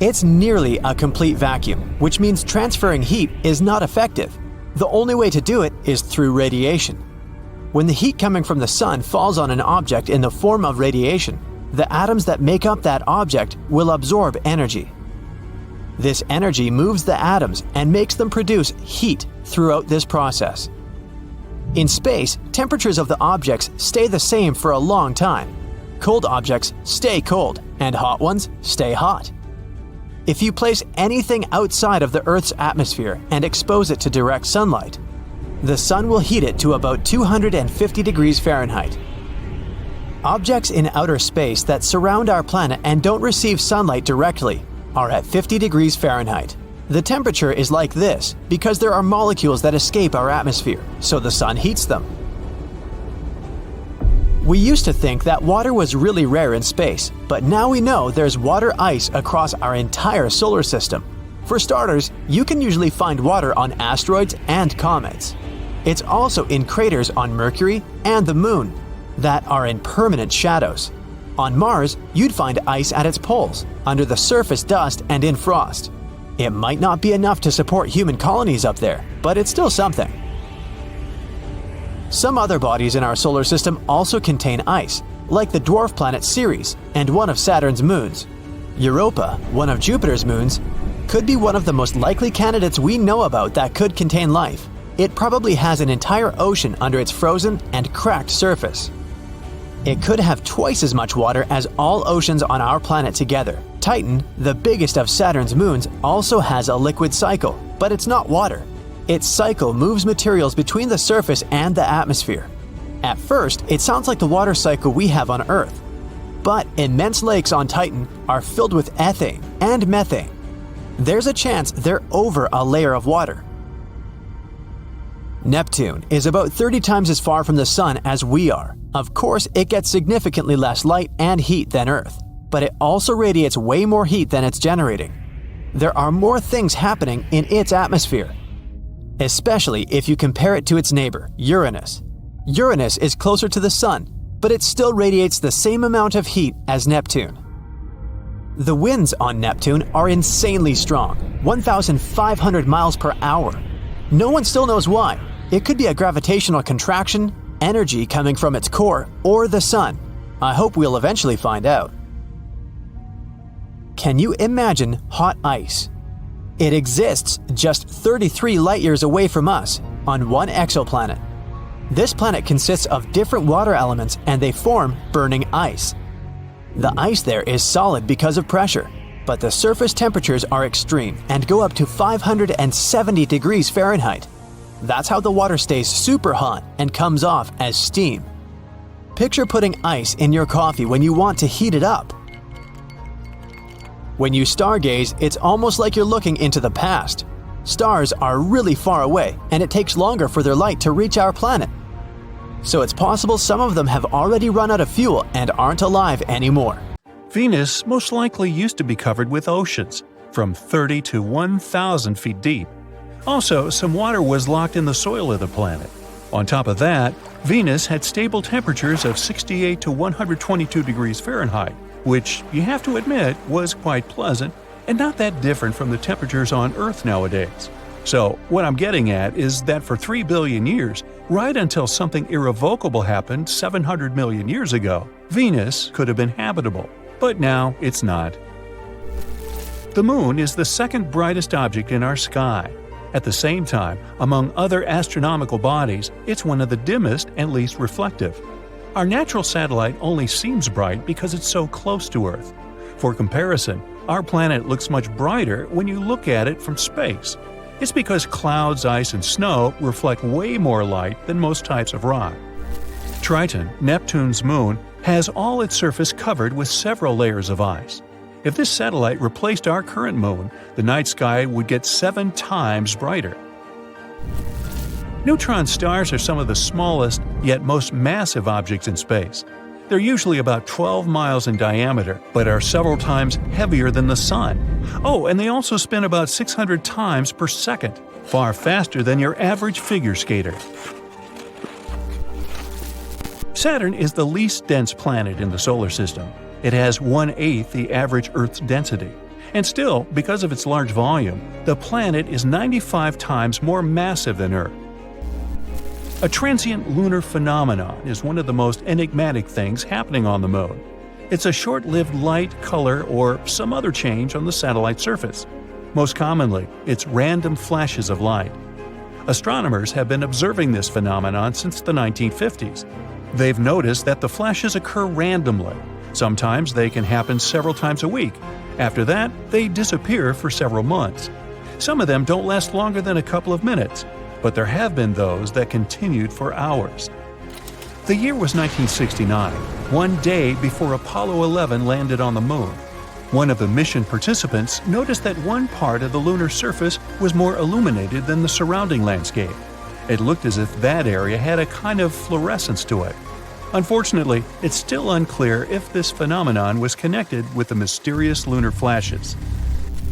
It's nearly a complete vacuum, which means transferring heat is not effective. The only way to do it is through radiation. When the heat coming from the sun falls on an object in the form of radiation, the atoms that make up that object will absorb energy. This energy moves the atoms and makes them produce heat throughout this process. In space, temperatures of the objects stay the same for a long time. Cold objects stay cold, and hot ones stay hot. If you place anything outside of the Earth's atmosphere and expose it to direct sunlight, the sun will heat it to about 250 degrees Fahrenheit. Objects in outer space that surround our planet and don't receive sunlight directly are at 50 degrees Fahrenheit. The temperature is like this because there are molecules that escape our atmosphere, so the sun heats them. We used to think that water was really rare in space, but now we know there's water ice across our entire solar system. For starters, you can usually find water on asteroids and comets. It's also in craters on Mercury and the Moon that are in permanent shadows. On Mars, you'd find ice at its poles, under the surface dust and in frost. It might not be enough to support human colonies up there, but it's still something. Some other bodies in our solar system also contain ice, like the dwarf planet Ceres and one of Saturn's moons. Europa, one of Jupiter's moons, could be one of the most likely candidates we know about that could contain life. It probably has an entire ocean under its frozen and cracked surface. It could have twice as much water as all oceans on our planet together. Titan, the biggest of Saturn's moons, also has a liquid cycle, but it's not water. Its cycle moves materials between the surface and the atmosphere. At first, it sounds like the water cycle we have on Earth. But immense lakes on Titan are filled with ethane and methane. There's a chance they're over a layer of water. Neptune is about 30 times as far from the Sun as we are. Of course, it gets significantly less light and heat than Earth, but it also radiates way more heat than it's generating. There are more things happening in its atmosphere, especially if you compare it to its neighbor, Uranus. Uranus is closer to the Sun, but it still radiates the same amount of heat as Neptune. The winds on Neptune are insanely strong, 1,500 miles per hour. No one still knows why. It could be a gravitational contraction, energy coming from its core, or the Sun. I hope we'll eventually find out. Can you imagine hot ice? It exists just 33 light-years away from us, on one exoplanet. This planet consists of different water elements and they form burning ice. The ice there is solid because of pressure, but the surface temperatures are extreme and go up to 570 degrees Fahrenheit. That's how the water stays super hot and comes off as steam. Picture putting ice in your coffee when you want to heat it up. When you stargaze, it's almost like you're looking into the past. Stars are really far away, and it takes longer for their light to reach our planet. So it's possible some of them have already run out of fuel and aren't alive anymore. Venus most likely used to be covered with oceans, from 30 to 1,000 feet deep. Also, some water was locked in the soil of the planet. On top of that, Venus had stable temperatures of 68 to 122 degrees Fahrenheit, which, you have to admit, was quite pleasant and not that different from the temperatures on Earth nowadays. So, what I'm getting at is that for 3 billion years, right until something irrevocable happened 700 million years ago, Venus could have been habitable, but now it's not. The Moon is the second brightest object in our sky. At the same time, among other astronomical bodies, it's one of the dimmest and least reflective. Our natural satellite only seems bright because it's so close to Earth. For comparison, our planet looks much brighter when you look at it from space. It's because clouds, ice, and snow reflect way more light than most types of rock. Triton, Neptune's moon, has all its surface covered with several layers of ice. If this satellite replaced our current moon, the night sky would get 7 times brighter. Neutron stars are some of the smallest, yet most massive objects in space. They're usually about 12 miles in diameter, but are several times heavier than the Sun. Oh, and they also spin about 600 times per second, far faster than your average figure skater. Saturn is the least dense planet in the solar system. It has 1/8 the average Earth's density. And still, because of its large volume, the planet is 95 times more massive than Earth. A transient lunar phenomenon is one of the most enigmatic things happening on the Moon. It's a short-lived light, color, or some other change on the satellite surface. Most commonly, it's random flashes of light. Astronomers have been observing this phenomenon since the 1950s. They've noticed that the flashes occur randomly. Sometimes they can happen several times a week. After that, they disappear for several months. Some of them don't last longer than a couple of minutes, but there have been those that continued for hours. The year was 1969, one day before Apollo 11 landed on the Moon. One of the mission participants noticed that one part of the lunar surface was more illuminated than the surrounding landscape. It looked as if that area had a kind of fluorescence to it. Unfortunately, it's still unclear if this phenomenon was connected with the mysterious lunar flashes.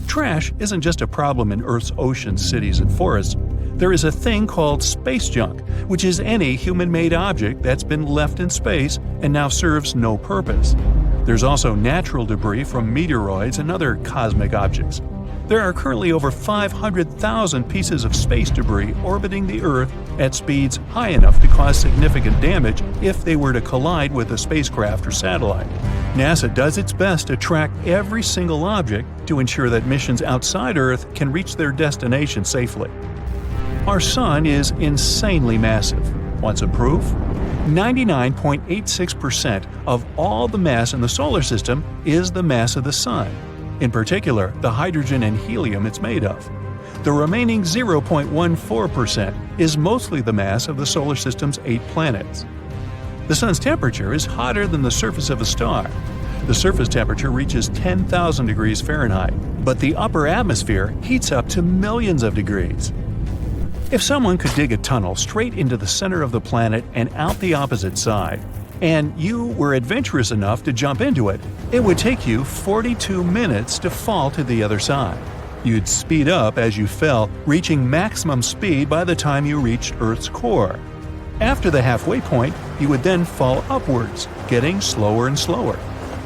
Trash isn't just a problem in Earth's oceans, cities, and forests. There is a thing called space junk, which is any human-made object that's been left in space and now serves no purpose. There's also natural debris from meteoroids and other cosmic objects. There are currently over 500,000 pieces of space debris orbiting the Earth at speeds high enough to cause significant damage if they were to collide with a spacecraft or satellite. NASA does its best to track every single object to ensure that missions outside Earth can reach their destination safely. Our Sun is insanely massive. Want some proof? 99.86% of all the mass in the solar system is the mass of the Sun. In particular, the hydrogen and helium it's made of. The remaining 0.14% is mostly the mass of the solar system's 8 planets. The Sun's temperature is hotter than the surface of a star. The surface temperature reaches 10,000 degrees Fahrenheit, but the upper atmosphere heats up to millions of degrees. If someone could dig a tunnel straight into the center of the planet and out the opposite side, and you were adventurous enough to jump into it, it would take you 42 minutes to fall to the other side. You'd speed up as you fell, reaching maximum speed by the time you reached Earth's core. After the halfway point, you would then fall upwards, getting slower and slower.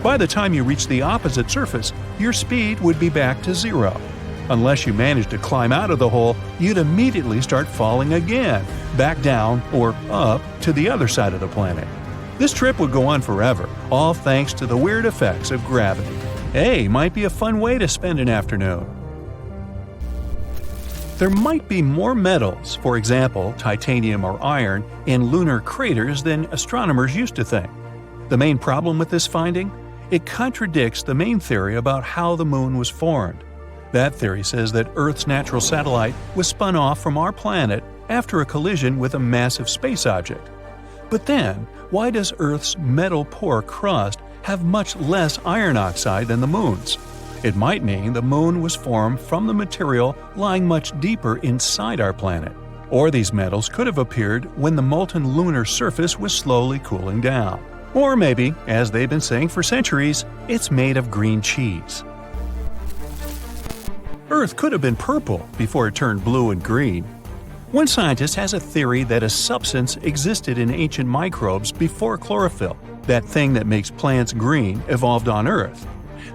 By the time you reached the opposite surface, your speed would be back to zero. Unless you managed to climb out of the hole, you'd immediately start falling again, back down or up to the other side of the planet. This trip would go on forever, all thanks to the weird effects of gravity. Hey, might be a fun way to spend an afternoon. There might be more metals, for example, titanium or iron, in lunar craters than astronomers used to think. The main problem with this finding? It contradicts the main theory about how the moon was formed. That theory says that Earth's natural satellite was spun off from our planet after a collision with a massive space object. But then, why does Earth's metal-poor crust have much less iron oxide than the moon's? It might mean the moon was formed from the material lying much deeper inside our planet. Or these metals could have appeared when the molten lunar surface was slowly cooling down. Or maybe, as they've been saying for centuries, it's made of green cheese. Earth could have been purple before it turned blue and green. One scientist has a theory that a substance existed in ancient microbes before chlorophyll. That thing that makes plants green evolved on Earth.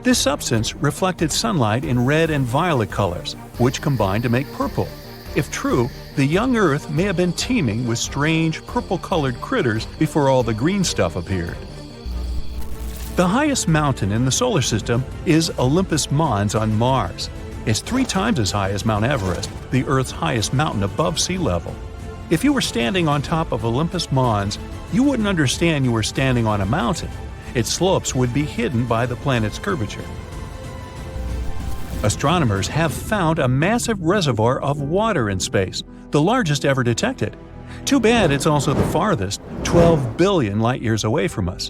This substance reflected sunlight in red and violet colors, which combined to make purple. If true, the young Earth may have been teeming with strange purple-colored critters before all the green stuff appeared. The highest mountain in the solar system is Olympus Mons on Mars. It's 3 times as high as Mount Everest, the Earth's highest mountain above sea level. If you were standing on top of Olympus Mons, you wouldn't understand you were standing on a mountain. Its slopes would be hidden by the planet's curvature. Astronomers have found a massive reservoir of water in space, the largest ever detected. Too bad it's also the farthest, 12 billion light-years away from us.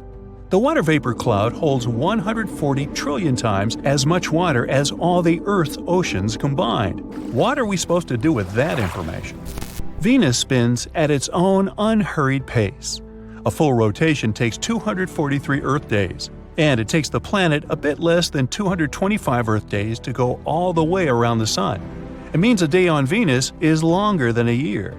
The water vapor cloud holds 140 trillion times as much water as all the Earth's oceans combined. What are we supposed to do with that information? Venus spins at its own unhurried pace. A full rotation takes 243 Earth days, and it takes the planet a bit less than 225 Earth days to go all the way around the Sun. It means a day on Venus is longer than a year.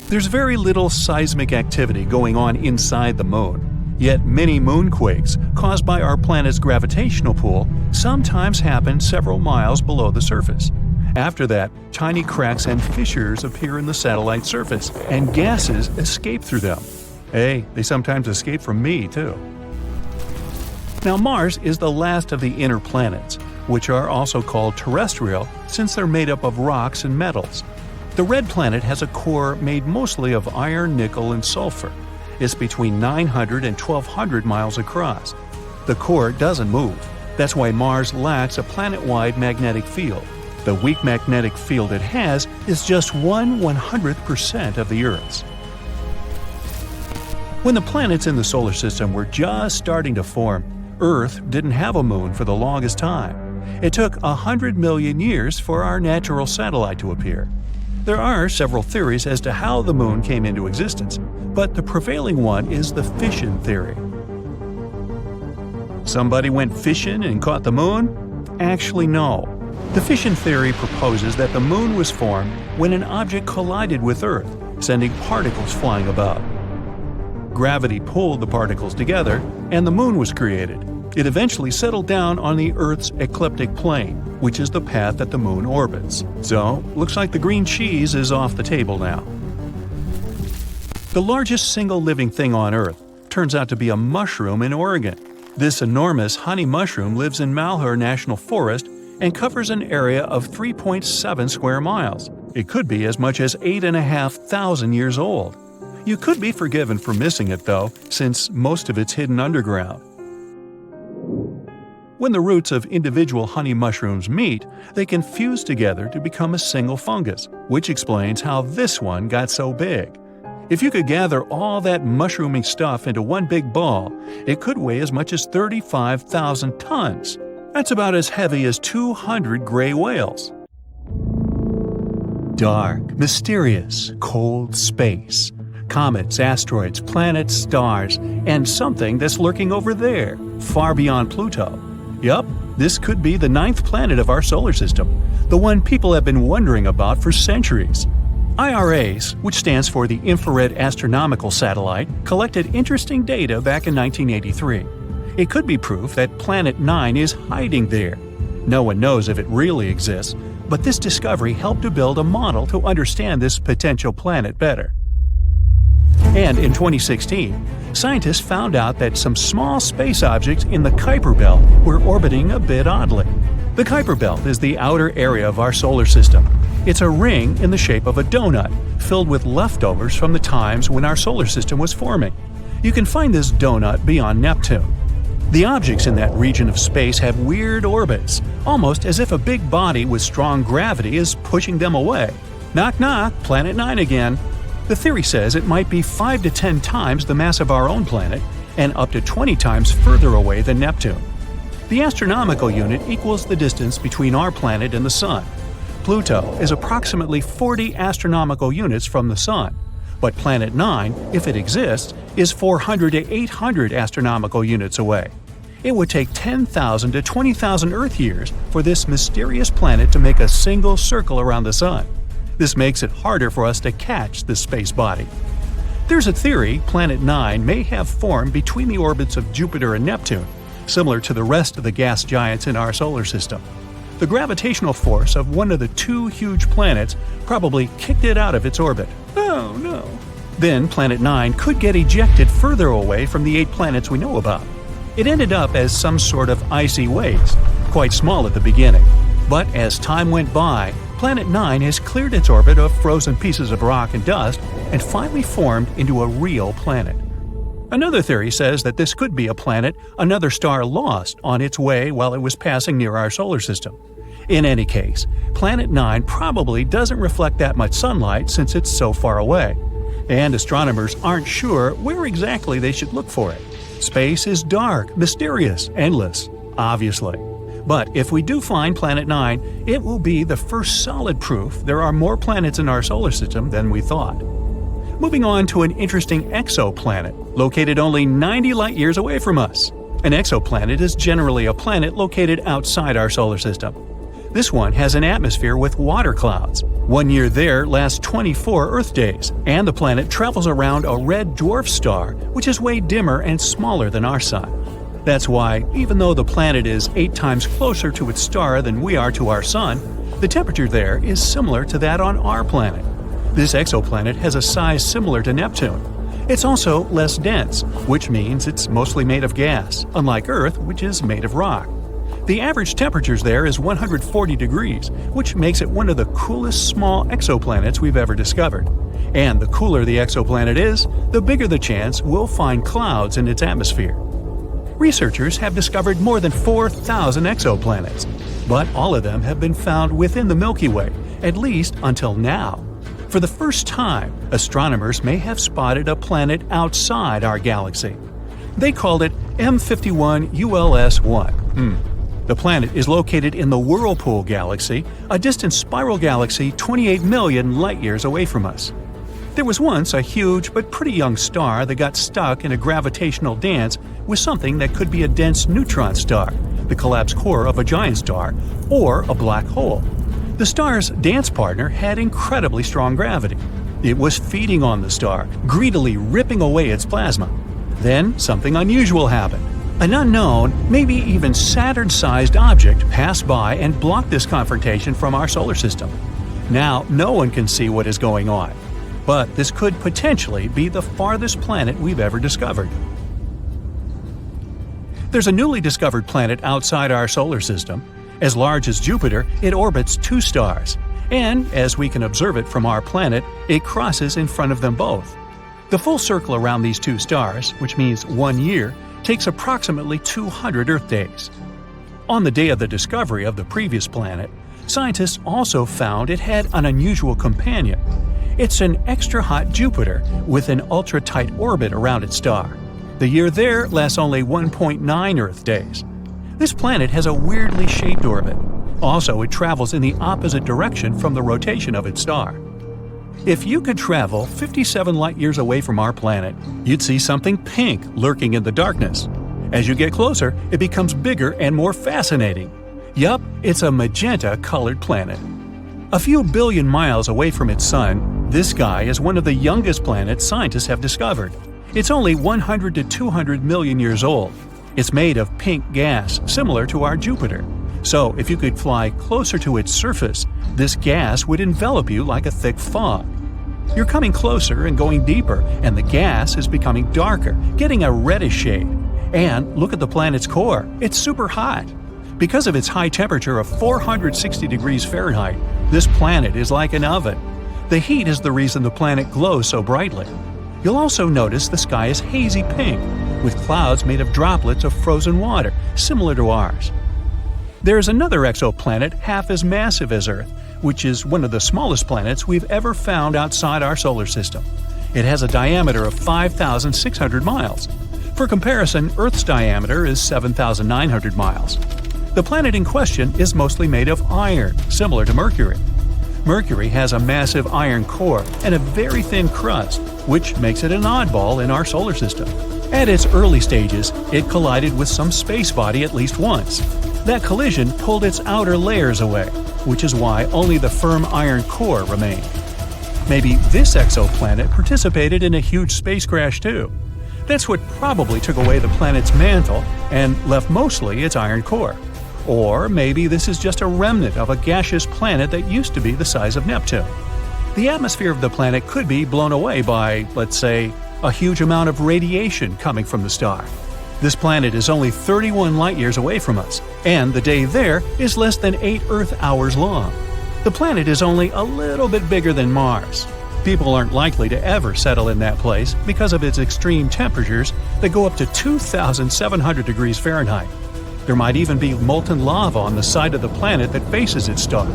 There's very little seismic activity going on inside the Moon. Yet many moonquakes, caused by our planet's gravitational pull, sometimes happen several miles below the surface. After that, tiny cracks and fissures appear in the satellite surface, and gases escape through them. Hey, they sometimes escape from me, too. Now, Mars is the last of the inner planets, which are also called terrestrial since they're made up of rocks and metals. The red planet has a core made mostly of iron, nickel, and sulfur. It's between 900 and 1,200 miles across. The core doesn't move. That's why Mars lacks a planet-wide magnetic field. The weak magnetic field it has is just 1/100th% of the Earth's. When the planets in the solar system were just starting to form, Earth didn't have a moon for the longest time. It took 100 million years for our natural satellite to appear. There are several theories as to how the moon came into existence, but the prevailing one is the fission theory. Somebody went fishing and caught the moon? Actually, no. The fission theory proposes that the moon was formed when an object collided with Earth, sending particles flying above. Gravity pulled the particles together, and the moon was created. It eventually settled down on the Earth's ecliptic plane, which is the path that the moon orbits. So, looks like the green cheese is off the table now. The largest single living thing on Earth turns out to be a mushroom in Oregon. This enormous honey mushroom lives in Malheur National Forest and covers an area of 3.7 square miles. It could be as much as 8,500 years old. You could be forgiven for missing it, though, since most of it's hidden underground. When the roots of individual honey mushrooms meet, they can fuse together to become a single fungus, which explains how this one got so big. If you could gather all that mushrooming stuff into one big ball, it could weigh as much as 35,000 tons. That's about as heavy as 200 gray whales. Dark, mysterious, cold space. Comets, asteroids, planets, stars, and something that's lurking over there, far beyond Pluto. Yup, this could be the 9th planet of our solar system, the one people have been wondering about for centuries. IRAS, which stands for the Infrared Astronomical Satellite, collected interesting data back in 1983. It could be proof that Planet 9 is hiding there. No one knows if it really exists, but this discovery helped to build a model to understand this potential planet better. And in 2016, scientists found out that some small space objects in the Kuiper Belt were orbiting a bit oddly. The Kuiper Belt is the outer area of our solar system. It's a ring in the shape of a donut, filled with leftovers from the times when our solar system was forming. You can find this donut beyond Neptune. The objects in that region of space have weird orbits, almost as if a big body with strong gravity is pushing them away. Knock knock, Planet 9 again. The theory says it might be 5 to 10 times the mass of our own planet and up to 20 times further away than Neptune. The astronomical unit equals the distance between our planet and the Sun. Pluto is approximately 40 astronomical units from the Sun, but Planet 9, if it exists, is 400 to 800 astronomical units away. It would take 10,000 to 20,000 Earth years for this mysterious planet to make a single circle around the Sun. This makes it harder for us to catch this space body. There's a theory Planet 9 may have formed between the orbits of Jupiter and Neptune, similar to the rest of the gas giants in our solar system. The gravitational force of one of the two huge planets probably kicked it out of its orbit. Oh no. Then Planet 9 could get ejected further away from the 8 planets we know about. It ended up as some sort of icy waste, quite small at the beginning. But as time went by, Planet 9 has cleared its orbit of frozen pieces of rock and dust and finally formed into a real planet. Another theory says that this could be a planet another star lost on its way while it was passing near our solar system. In any case, Planet 9 probably doesn't reflect that much sunlight since it's so far away. And astronomers aren't sure where exactly they should look for it. Space is dark, mysterious, endless, obviously. But if we do find Planet 9, it will be the first solid proof there are more planets in our solar system than we thought. Moving on to an interesting exoplanet, located only 90 light-years away from us. An exoplanet is generally a planet located outside our solar system. This one has an atmosphere with water clouds. 1 year there lasts 24 Earth days, and the planet travels around a red dwarf star, which is way dimmer and smaller than our Sun. That's why, even though the planet is 8 times closer to its star than we are to our Sun, the temperature there is similar to that on our planet. This exoplanet has a size similar to Neptune. It's also less dense, which means it's mostly made of gas, unlike Earth, which is made of rock. The average temperatures there is 140 degrees, which makes it one of the coolest small exoplanets we've ever discovered. And the cooler the exoplanet is, the bigger the chance we'll find clouds in its atmosphere. Researchers have discovered more than 4,000 exoplanets, but all of them have been found within the Milky Way, at least until now. For the first time, astronomers may have spotted a planet outside our galaxy. They called it M51 ULS-1. The planet is located in the Whirlpool Galaxy, a distant spiral galaxy 28 million light-years away from us. There was once a huge but pretty young star that got stuck in a gravitational dance with something that could be a dense neutron star, the collapsed core of a giant star, or a black hole. The star's dance partner had incredibly strong gravity. It was feeding on the star, greedily ripping away its plasma. Then something unusual happened. An unknown, maybe even Saturn-sized object passed by and blocked this confrontation from our solar system. Now, no one can see what is going on, but this could potentially be the farthest planet we've ever discovered. There's a newly discovered planet outside our solar system. As large as Jupiter, it orbits 2 stars, and as we can observe it from our planet, it crosses in front of them both. The full circle around these 2 stars, which means 1 year, takes approximately 200 Earth days. On the day of the discovery of the previous planet, scientists also found it had an unusual companion. It's an extra-hot Jupiter with an ultra-tight orbit around its star. The year there lasts only 1.9 Earth days. This planet has a weirdly shaped orbit. Also, it travels in the opposite direction from the rotation of its star. If you could travel 57 light-years away from our planet, you'd see something pink lurking in the darkness. As you get closer, it becomes bigger and more fascinating. Yup, it's a magenta-colored planet. A few billion miles away from its sun, this guy is one of the youngest planets scientists have discovered. It's only 100 to 200 million years old. It's made of pink gas, similar to our Jupiter. So, if you could fly closer to its surface, this gas would envelop you like a thick fog. You're coming closer and going deeper, and the gas is becoming darker, getting a reddish shade. And look at the planet's core. It's super hot. Because of its high temperature of 460 degrees Fahrenheit, this planet is like an oven. The heat is the reason the planet glows so brightly. You'll also notice the sky is hazy pink, with clouds made of droplets of frozen water, similar to ours. There's another exoplanet half as massive as Earth, which is one of the smallest planets we've ever found outside our solar system. It has a diameter of 5,600 miles. For comparison, Earth's diameter is 7,900 miles. The planet in question is mostly made of iron, similar to Mercury. Mercury has a massive iron core and a very thin crust, which makes it an oddball in our solar system. At its early stages, it collided with some space body at least once. That collision pulled its outer layers away, which is why only the firm iron core remained. Maybe this exoplanet participated in a huge space crash too. That's what probably took away the planet's mantle and left mostly its iron core. Or maybe this is just a remnant of a gaseous planet that used to be the size of Neptune. The atmosphere of the planet could be blown away by, let's say, a huge amount of radiation coming from the star. This planet is only 31 light-years away from us, and the day there is less than 8 Earth hours long. The planet is only a little bit bigger than Mars. People aren't likely to ever settle in that place because of its extreme temperatures that go up to 2,700 degrees Fahrenheit. There might even be molten lava on the side of the planet that faces its star.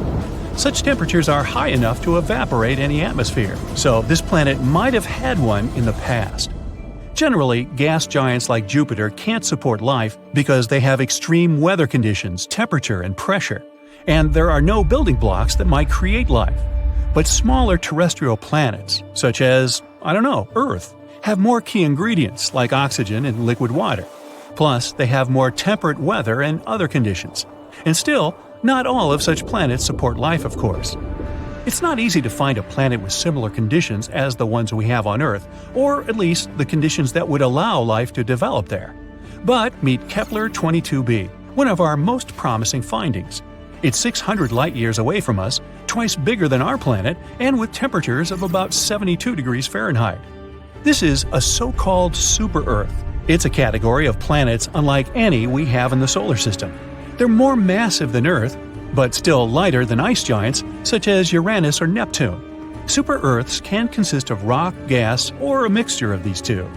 Such temperatures are high enough to evaporate any atmosphere, so this planet might have had one in the past. Generally, gas giants like Jupiter can't support life because they have extreme weather conditions, temperature, and pressure, and there are no building blocks that might create life. But smaller terrestrial planets, such as, Earth, have more key ingredients like oxygen and liquid water. Plus, they have more temperate weather and other conditions. And still, not all of such planets support life, of course. It's not easy to find a planet with similar conditions as the ones we have on Earth, or at least the conditions that would allow life to develop there. But meet Kepler 22b, one of our most promising findings. It's 600 light-years away from us, twice bigger than our planet, and with temperatures of about 72 degrees Fahrenheit. This is a so-called super-Earth. It's a category of planets unlike any we have in the solar system. They're more massive than Earth, but still lighter than ice giants such as Uranus or Neptune. Super-Earths can consist of rock, gas, or a mixture of these two.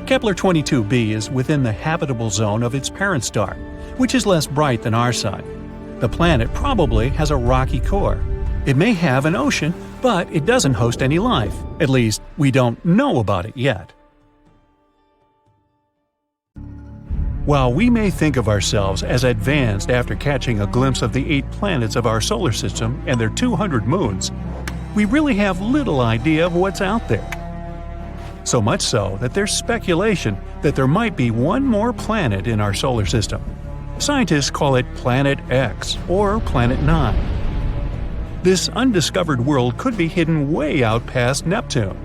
Kepler 22b is within the habitable zone of its parent star, which is less bright than our Sun. The planet probably has a rocky core. It may have an ocean, but it doesn't host any life. At least, we don't know about it yet. While we may think of ourselves as advanced after catching a glimpse of the 8 planets of our solar system and their 200 moons, we really have little idea of what's out there. So much so that there's speculation that there might be one more planet in our solar system. Scientists call it Planet X or Planet 9. This undiscovered world could be hidden way out past Neptune.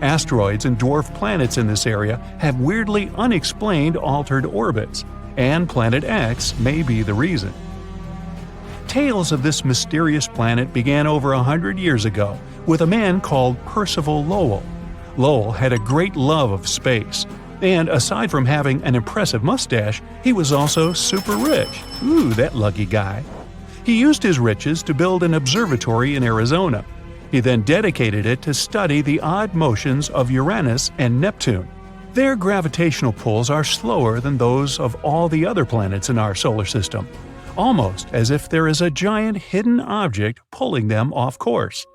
Asteroids and dwarf planets in this area have weirdly unexplained altered orbits. and Planet X may be the reason. Tales of this mysterious planet began over 100 years ago with a man called Percival Lowell. Lowell had a great love of space, and aside from having an impressive mustache, he was also super rich. Ooh, that lucky guy. He used his riches to build an observatory in Arizona. He then dedicated it to study the odd motions of Uranus and Neptune. Their gravitational pulls are slower than those of all the other planets in our solar system, almost as if there is a giant hidden object pulling them off course.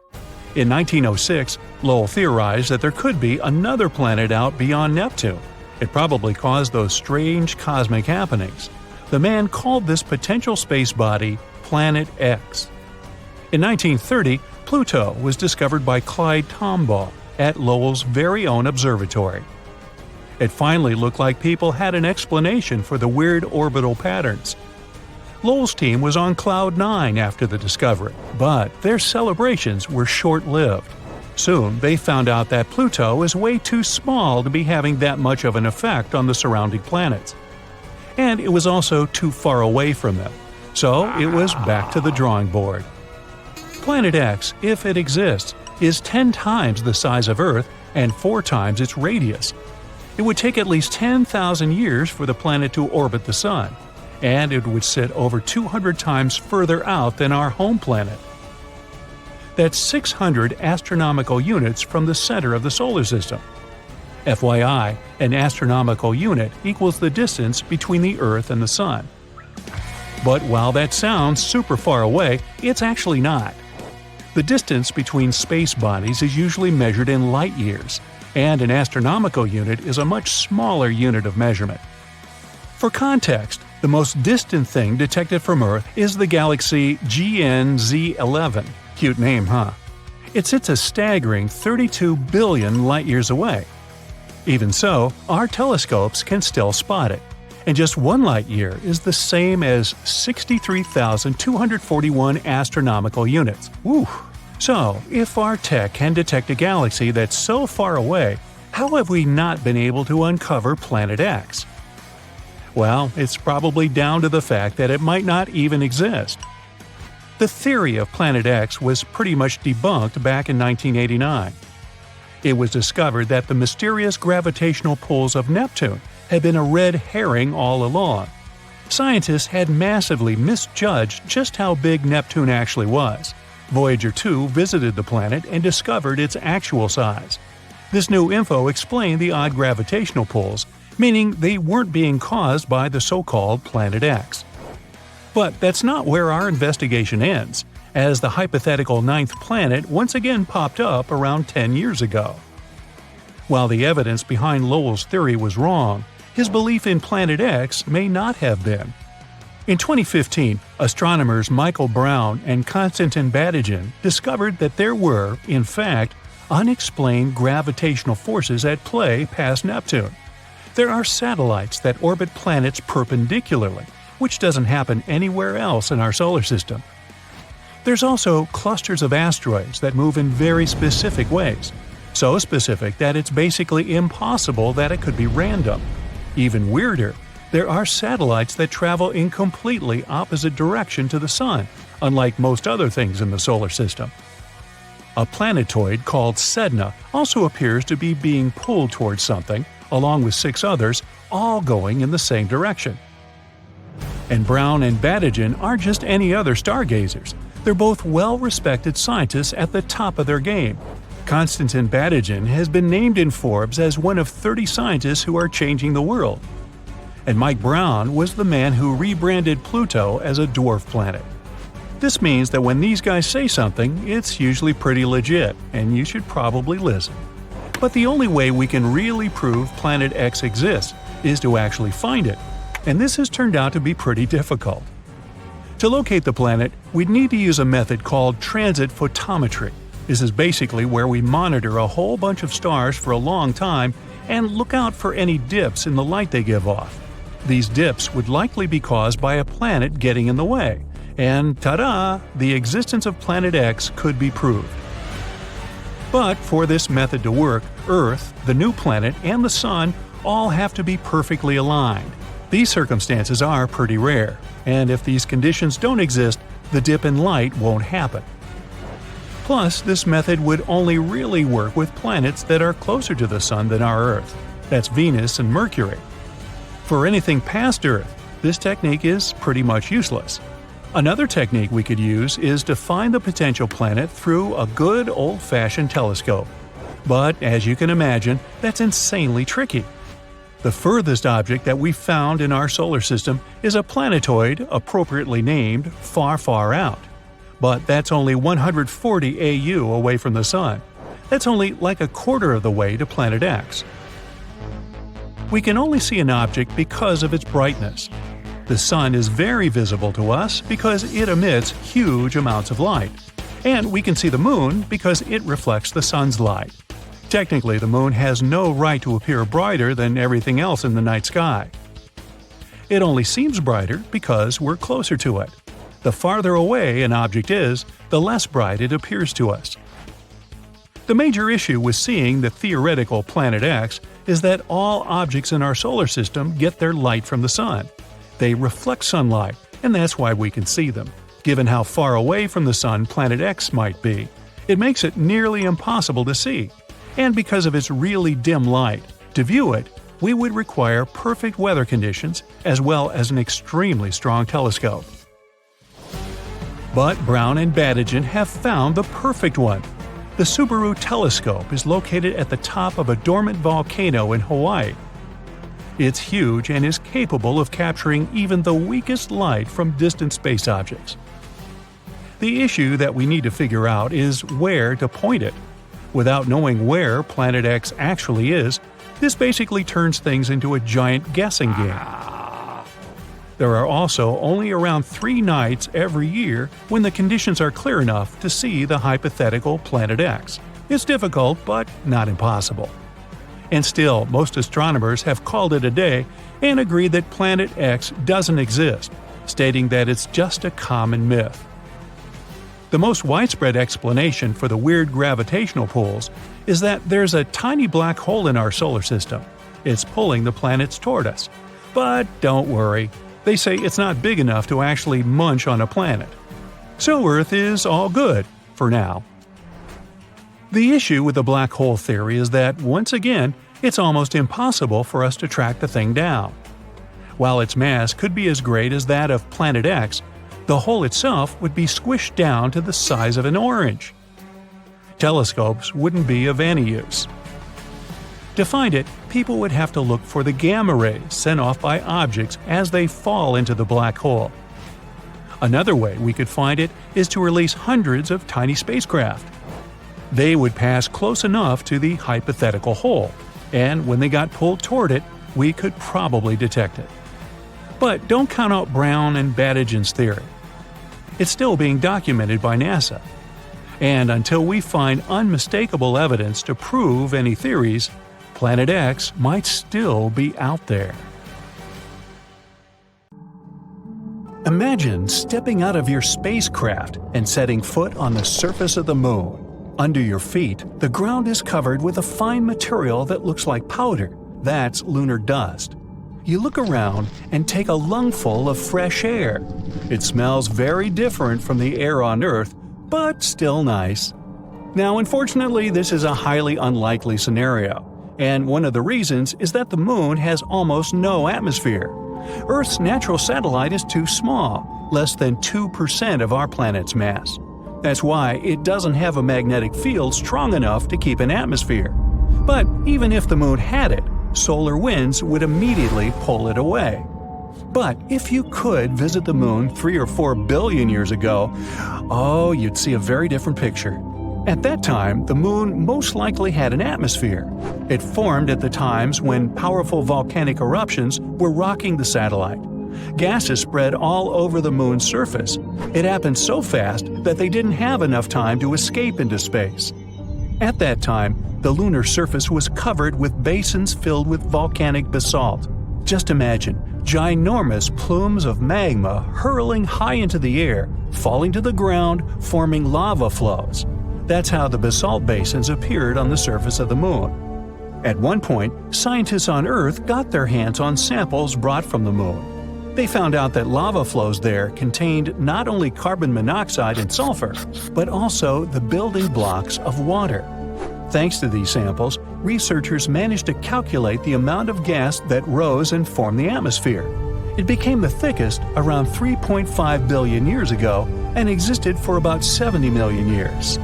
In 1906, Lowell theorized that there could be another planet out beyond Neptune. It probably caused those strange cosmic happenings. The man called this potential space body Planet X. In 1930, Pluto was discovered by Clyde Tombaugh at Lowell's very own observatory. It finally looked like people had an explanation for the weird orbital patterns. Lowell's team was on cloud 9 after the discovery, but their celebrations were short-lived. Soon, they found out that Pluto is way too small to be having that much of an effect on the surrounding planets. And it was also too far away from them, so it was back to the drawing board. Planet X, if it exists, is 10 times the size of Earth and 4 times its radius. It would take at least 10,000 years for the planet to orbit the Sun, and it would sit over 200 times further out than our home planet. That's 600 astronomical units from the center of the solar system. FYI, an astronomical unit equals the distance between the Earth and the Sun. But while that sounds super far away, it's actually not. The distance between space bodies is usually measured in light years, and an astronomical unit is a much smaller unit of measurement. For context, the most distant thing detected from Earth is the galaxy GNZ11. Cute name, huh? It sits a staggering 32 billion light-years away. Even so, our telescopes can still spot it, and just 1 light-year is the same as 63,241 astronomical units. Woo! So, if our tech can detect a galaxy that's so far away, how have we not been able to uncover Planet X? Well, it's probably down to the fact that it might not even exist. The theory of Planet X was pretty much debunked back in 1989. It was discovered that the mysterious gravitational pulls of Neptune had been a red herring all along. Scientists had massively misjudged just how big Neptune actually was. Voyager 2 visited the planet and discovered its actual size. This new info explained the odd gravitational pulls, meaning they weren't being caused by the so-called Planet X. But that's not where our investigation ends, as the hypothetical 9th planet once again popped up around 10 years ago. While the evidence behind Lowell's theory was wrong, his belief in Planet X may not have been. In 2015, astronomers Michael Brown and Konstantin Batygin discovered that there were, in fact, unexplained gravitational forces at play past Neptune. There are satellites that orbit planets perpendicularly, which doesn't happen anywhere else in our solar system. There's also clusters of asteroids that move in very specific ways, so specific that it's basically impossible that it could be random. Even weirder, there are satellites that travel in completely opposite direction to the Sun, unlike most other things in the solar system. A planetoid called Sedna also appears to be being pulled towards something, along with 6 others, all going in the same direction. And Brown and Batygin aren't just any other stargazers. They're both well-respected scientists at the top of their game. Konstantin Batygin has been named in Forbes as one of 30 scientists who are changing the world. And Mike Brown was the man who rebranded Pluto as a dwarf planet. This means that when these guys say something, it's usually pretty legit, and you should probably listen. But the only way we can really prove Planet X exists is to actually find it, and this has turned out to be pretty difficult. To locate the planet, we'd need to use a method called transit photometry. This is basically where we monitor a whole bunch of stars for a long time and look out for any dips in the light they give off. These dips would likely be caused by a planet getting in the way, and ta-da! The existence of Planet X could be proved. But for this method to work, Earth, the new planet, and the Sun all have to be perfectly aligned. These circumstances are pretty rare, and if these conditions don't exist, the dip in light won't happen. Plus, this method would only really work with planets that are closer to the Sun than our Earth. That's Venus and Mercury. For anything past Earth, this technique is pretty much useless. Another technique we could use is to find the potential planet through a good old-fashioned telescope. But as you can imagine, that's insanely tricky. The furthest object that we've found in our solar system is a planetoid appropriately named Far, Far Out. But that's only 140 AU away from the Sun. That's only like a quarter of the way to Planet X. We can only see an object because of its brightness. The Sun is very visible to us because it emits huge amounts of light. And we can see the Moon because it reflects the Sun's light. Technically, the Moon has no right to appear brighter than everything else in the night sky. It only seems brighter because we're closer to it. The farther away an object is, the less bright it appears to us. The major issue with seeing the theoretical Planet X is that all objects in our solar system get their light from the Sun. They reflect sunlight, and that's why we can see them. Given how far away from the Sun Planet X might be, it makes it nearly impossible to see. And because of its really dim light, to view it, we would require perfect weather conditions as well as an extremely strong telescope. But Brown and Badigeon have found the perfect one. The Subaru telescope is located at the top of a dormant volcano in Hawaii. It's huge and is capable of capturing even the weakest light from distant space objects. The issue that we need to figure out is where to point it. Without knowing where Planet X actually is, this basically turns things into a giant guessing game. There are also only around 3 nights every year when the conditions are clear enough to see the hypothetical Planet X. It's difficult, but not impossible. And still, most astronomers have called it a day and agreed that Planet X doesn't exist, stating that it's just a common myth. The most widespread explanation for the weird gravitational pulls is that there's a tiny black hole in our solar system. It's pulling the planets toward us. But don't worry, they say it's not big enough to actually munch on a planet. So Earth is all good, for now. The issue with the black hole theory is that, once again, it's almost impossible for us to track the thing down. While its mass could be as great as that of Planet X, the hole itself would be squished down to the size of an orange. Telescopes wouldn't be of any use. To find it, people would have to look for the gamma rays sent off by objects as they fall into the black hole. Another way we could find it is to release hundreds of tiny spacecraft. They would pass close enough to the hypothetical hole, and when they got pulled toward it, we could probably detect it. But don't count out Brown and Badigeon's theory. It's still being documented by NASA. And until we find unmistakable evidence to prove any theories, Planet X might still be out there. Imagine stepping out of your spacecraft and setting foot on the surface of the Moon. Under your feet, the ground is covered with a fine material that looks like powder. That's lunar dust. You look around and take a lungful of fresh air. It smells very different from the air on Earth, but still nice. Now, unfortunately, this is a highly unlikely scenario, and one of the reasons is that the Moon has almost no atmosphere. Earth's natural satellite is too small, less than 2% of our planet's mass. That's why it doesn't have a magnetic field strong enough to keep an atmosphere. But even if the Moon had it, solar winds would immediately pull it away. But if you could visit the Moon 3 or 4 billion years ago, you'd see a very different picture. At that time, the Moon most likely had an atmosphere. It formed at the times when powerful volcanic eruptions were rocking the satellite. Gases spread all over the Moon's surface. It happened so fast that they didn't have enough time to escape into space. At that time, the lunar surface was covered with basins filled with volcanic basalt. Just imagine ginormous plumes of magma hurling high into the air, falling to the ground, forming lava flows. That's how the basalt basins appeared on the surface of the Moon. At one point, scientists on Earth got their hands on samples brought from the Moon. They found out that lava flows there contained not only carbon monoxide and sulfur, but also the building blocks of water. Thanks to these samples, researchers managed to calculate the amount of gas that rose and formed the atmosphere. It became the thickest around 3.5 billion years ago and existed for about 70 million years.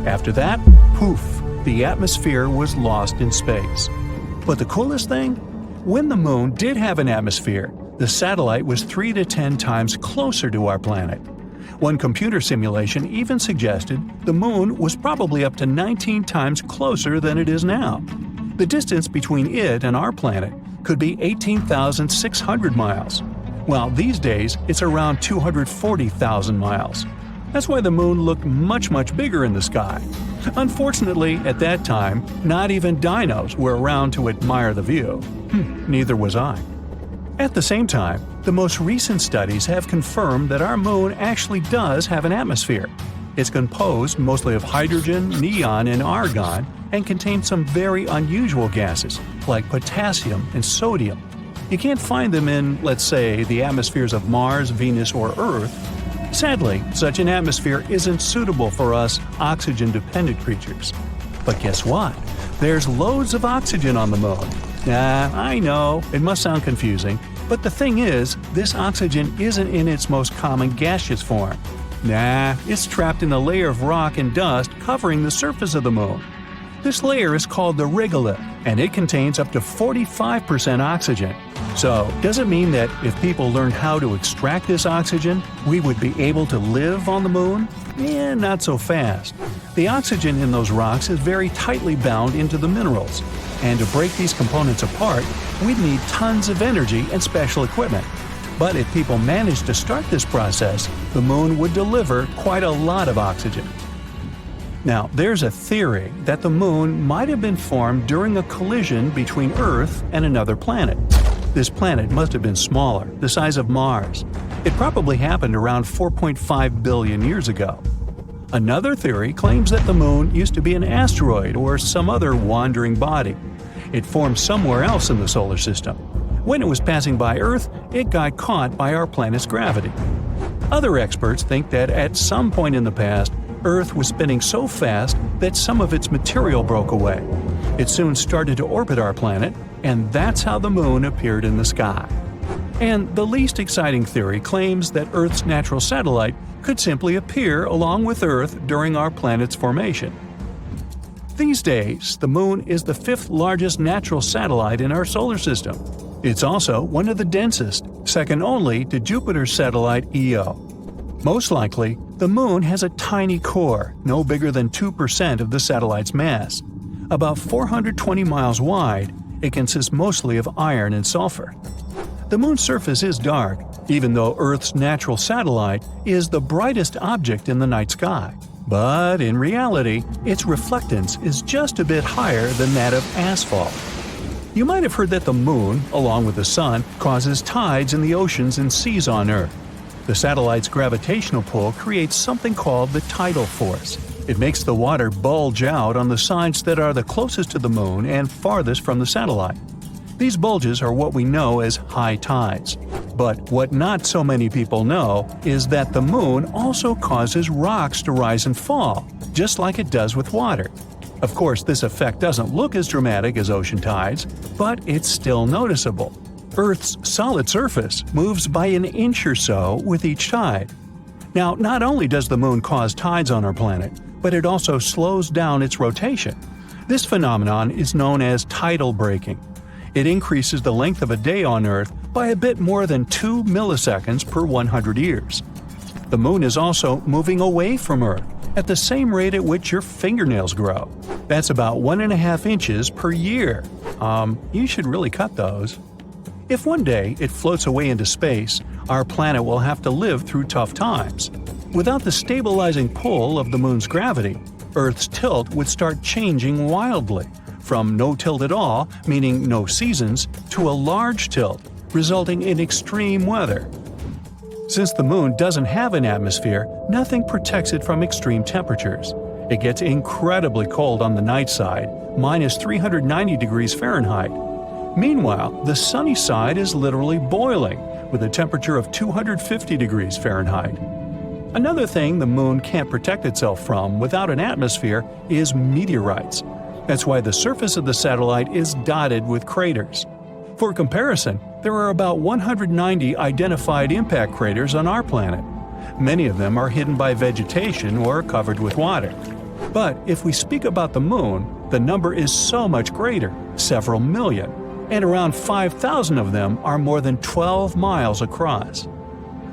After that, poof, the atmosphere was lost in space. But the coolest thing? When the Moon did have an atmosphere, the satellite was 3 to 10 times closer to our planet. One computer simulation even suggested the Moon was probably up to 19 times closer than it is now. The distance between it and our planet could be 18,600 miles, while these days it's around 240,000 miles. That's why the Moon looked much bigger in the sky. Unfortunately, at that time, not even dinos were around to admire the view. Neither was I. At the same time, the most recent studies have confirmed that our Moon actually does have an atmosphere. It's composed mostly of hydrogen, neon, and argon, and contains some very unusual gases, like potassium and sodium. You can't find them in, let's say, the atmospheres of Mars, Venus, or Earth. Sadly, such an atmosphere isn't suitable for us oxygen-dependent creatures. But guess what? There's loads of oxygen on the Moon. I know, it must sound confusing, but the thing is, this oxygen isn't in its most common gaseous form. It's trapped in a layer of rock and dust covering the surface of the Moon. This layer is called the regolith, and it contains up to 45% oxygen. So, does it mean that if people learned how to extract this oxygen, we would be able to live on the Moon? Not so fast. The oxygen in those rocks is very tightly bound into the minerals, and to break these components apart, we'd need tons of energy and special equipment. But if people managed to start this process, the Moon would deliver quite a lot of oxygen. Now, there's a theory that the Moon might have been formed during a collision between Earth and another planet. This planet must have been smaller, the size of Mars. It probably happened around 4.5 billion years ago. Another theory claims that the Moon used to be an asteroid or some other wandering body. It formed somewhere else in the solar system. When it was passing by Earth, it got caught by our planet's gravity. Other experts think that at some point in the past, Earth was spinning so fast that some of its material broke away. It soon started to orbit our planet, and that's how the Moon appeared in the sky. And the least exciting theory claims that Earth's natural satellite could simply appear along with Earth during our planet's formation. These days, the Moon is the 5th largest natural satellite in our solar system. It's also one of the densest, second only to Jupiter's satellite Io. Most likely, the Moon has a tiny core, no bigger than 2% of the satellite's mass. About 420 miles wide, it consists mostly of iron and sulfur. The Moon's surface is dark, even though Earth's natural satellite is the brightest object in the night sky. But in reality, its reflectance is just a bit higher than that of asphalt. You might have heard that the Moon, along with the Sun, causes tides in the oceans and seas on Earth. The satellite's gravitational pull creates something called the tidal force. It makes the water bulge out on the sides that are the closest to the Moon and farthest from the satellite. These bulges are what we know as high tides. But what not so many people know is that the Moon also causes rocks to rise and fall, just like it does with water. Of course, this effect doesn't look as dramatic as ocean tides, but it's still noticeable. Earth's solid surface moves by an inch or so with each tide. Now, not only does the Moon cause tides on our planet, but it also slows down its rotation. This phenomenon is known as tidal braking. It increases the length of a day on Earth by a bit more than 2 milliseconds per 100 years. The Moon is also moving away from Earth at the same rate at which your fingernails grow. That's about 1.5 inches per year. You should really cut those. If one day it floats away into space, our planet will have to live through tough times. Without the stabilizing pull of the Moon's gravity, Earth's tilt would start changing wildly, from no tilt at all, meaning no seasons, to a large tilt, resulting in extreme weather. Since the Moon doesn't have an atmosphere, nothing protects it from extreme temperatures. It gets incredibly cold on the night side, minus 390 degrees Fahrenheit. Meanwhile, the sunny side is literally boiling, with a temperature of 250 degrees Fahrenheit. Another thing the moon can't protect itself from without an atmosphere is meteorites. That's why the surface of the satellite is dotted with craters. For comparison, there are about 190 identified impact craters on our planet. Many of them are hidden by vegetation or covered with water. But if we speak about the moon, the number is so much greater, several million, and around 5,000 of them are more than 12 miles across.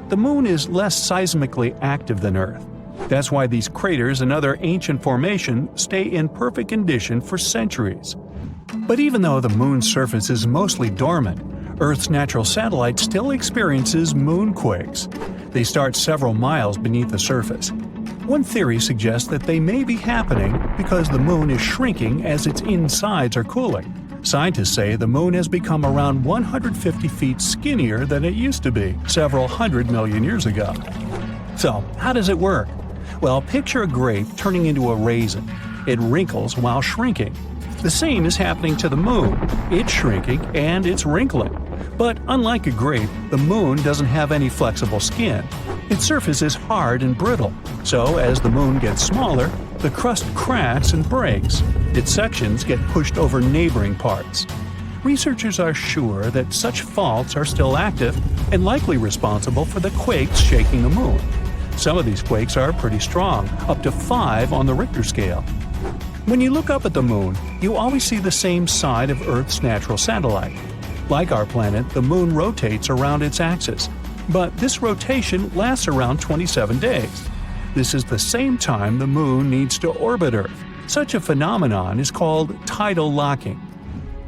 The moon is less seismically active than Earth. That's why these craters and other ancient formations stay in perfect condition for centuries. But even though the moon's surface is mostly dormant, Earth's natural satellite still experiences moonquakes. They start several miles beneath the surface. One theory suggests that they may be happening because the moon is shrinking as its insides are cooling. Scientists say the moon has become around 150 feet skinnier than it used to be several 100 million years ago. So, how does it work? Well, picture a grape turning into a raisin. It wrinkles while shrinking. The same is happening to the moon. It's shrinking and it's wrinkling. But unlike a grape, the moon doesn't have any flexible skin. Its surface is hard and brittle. So as the moon gets smaller, the crust cracks and breaks. Its sections get pushed over neighboring parts. Researchers are sure that such faults are still active and likely responsible for the quakes shaking the moon. Some of these quakes are pretty strong, up to 5 on the Richter scale. When you look up at the moon, you always see the same side of Earth's natural satellite. Like our planet, the moon rotates around its axis, but this rotation lasts around 27 days. This is the same time the moon needs to orbit Earth. Such a phenomenon is called tidal locking.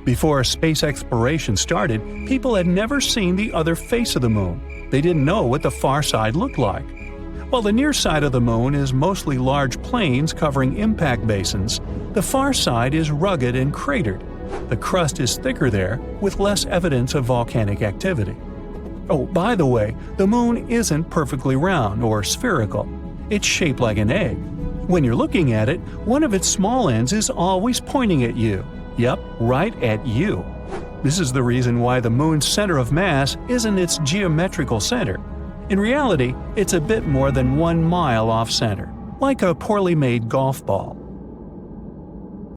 Before space exploration started, people had never seen the other face of the moon. They didn't know what the far side looked like. While the near side of the moon is mostly large plains covering impact basins, the far side is rugged and cratered. The crust is thicker there, with less evidence of volcanic activity. Oh, by the way, the moon isn't perfectly round or spherical. It's shaped like an egg. When you're looking at it, one of its small ends is always pointing at you. Yep, right at you. This is the reason why the moon's center of mass isn't its geometrical center. In reality, it's a bit more than 1 mile off-center, like a poorly made golf ball.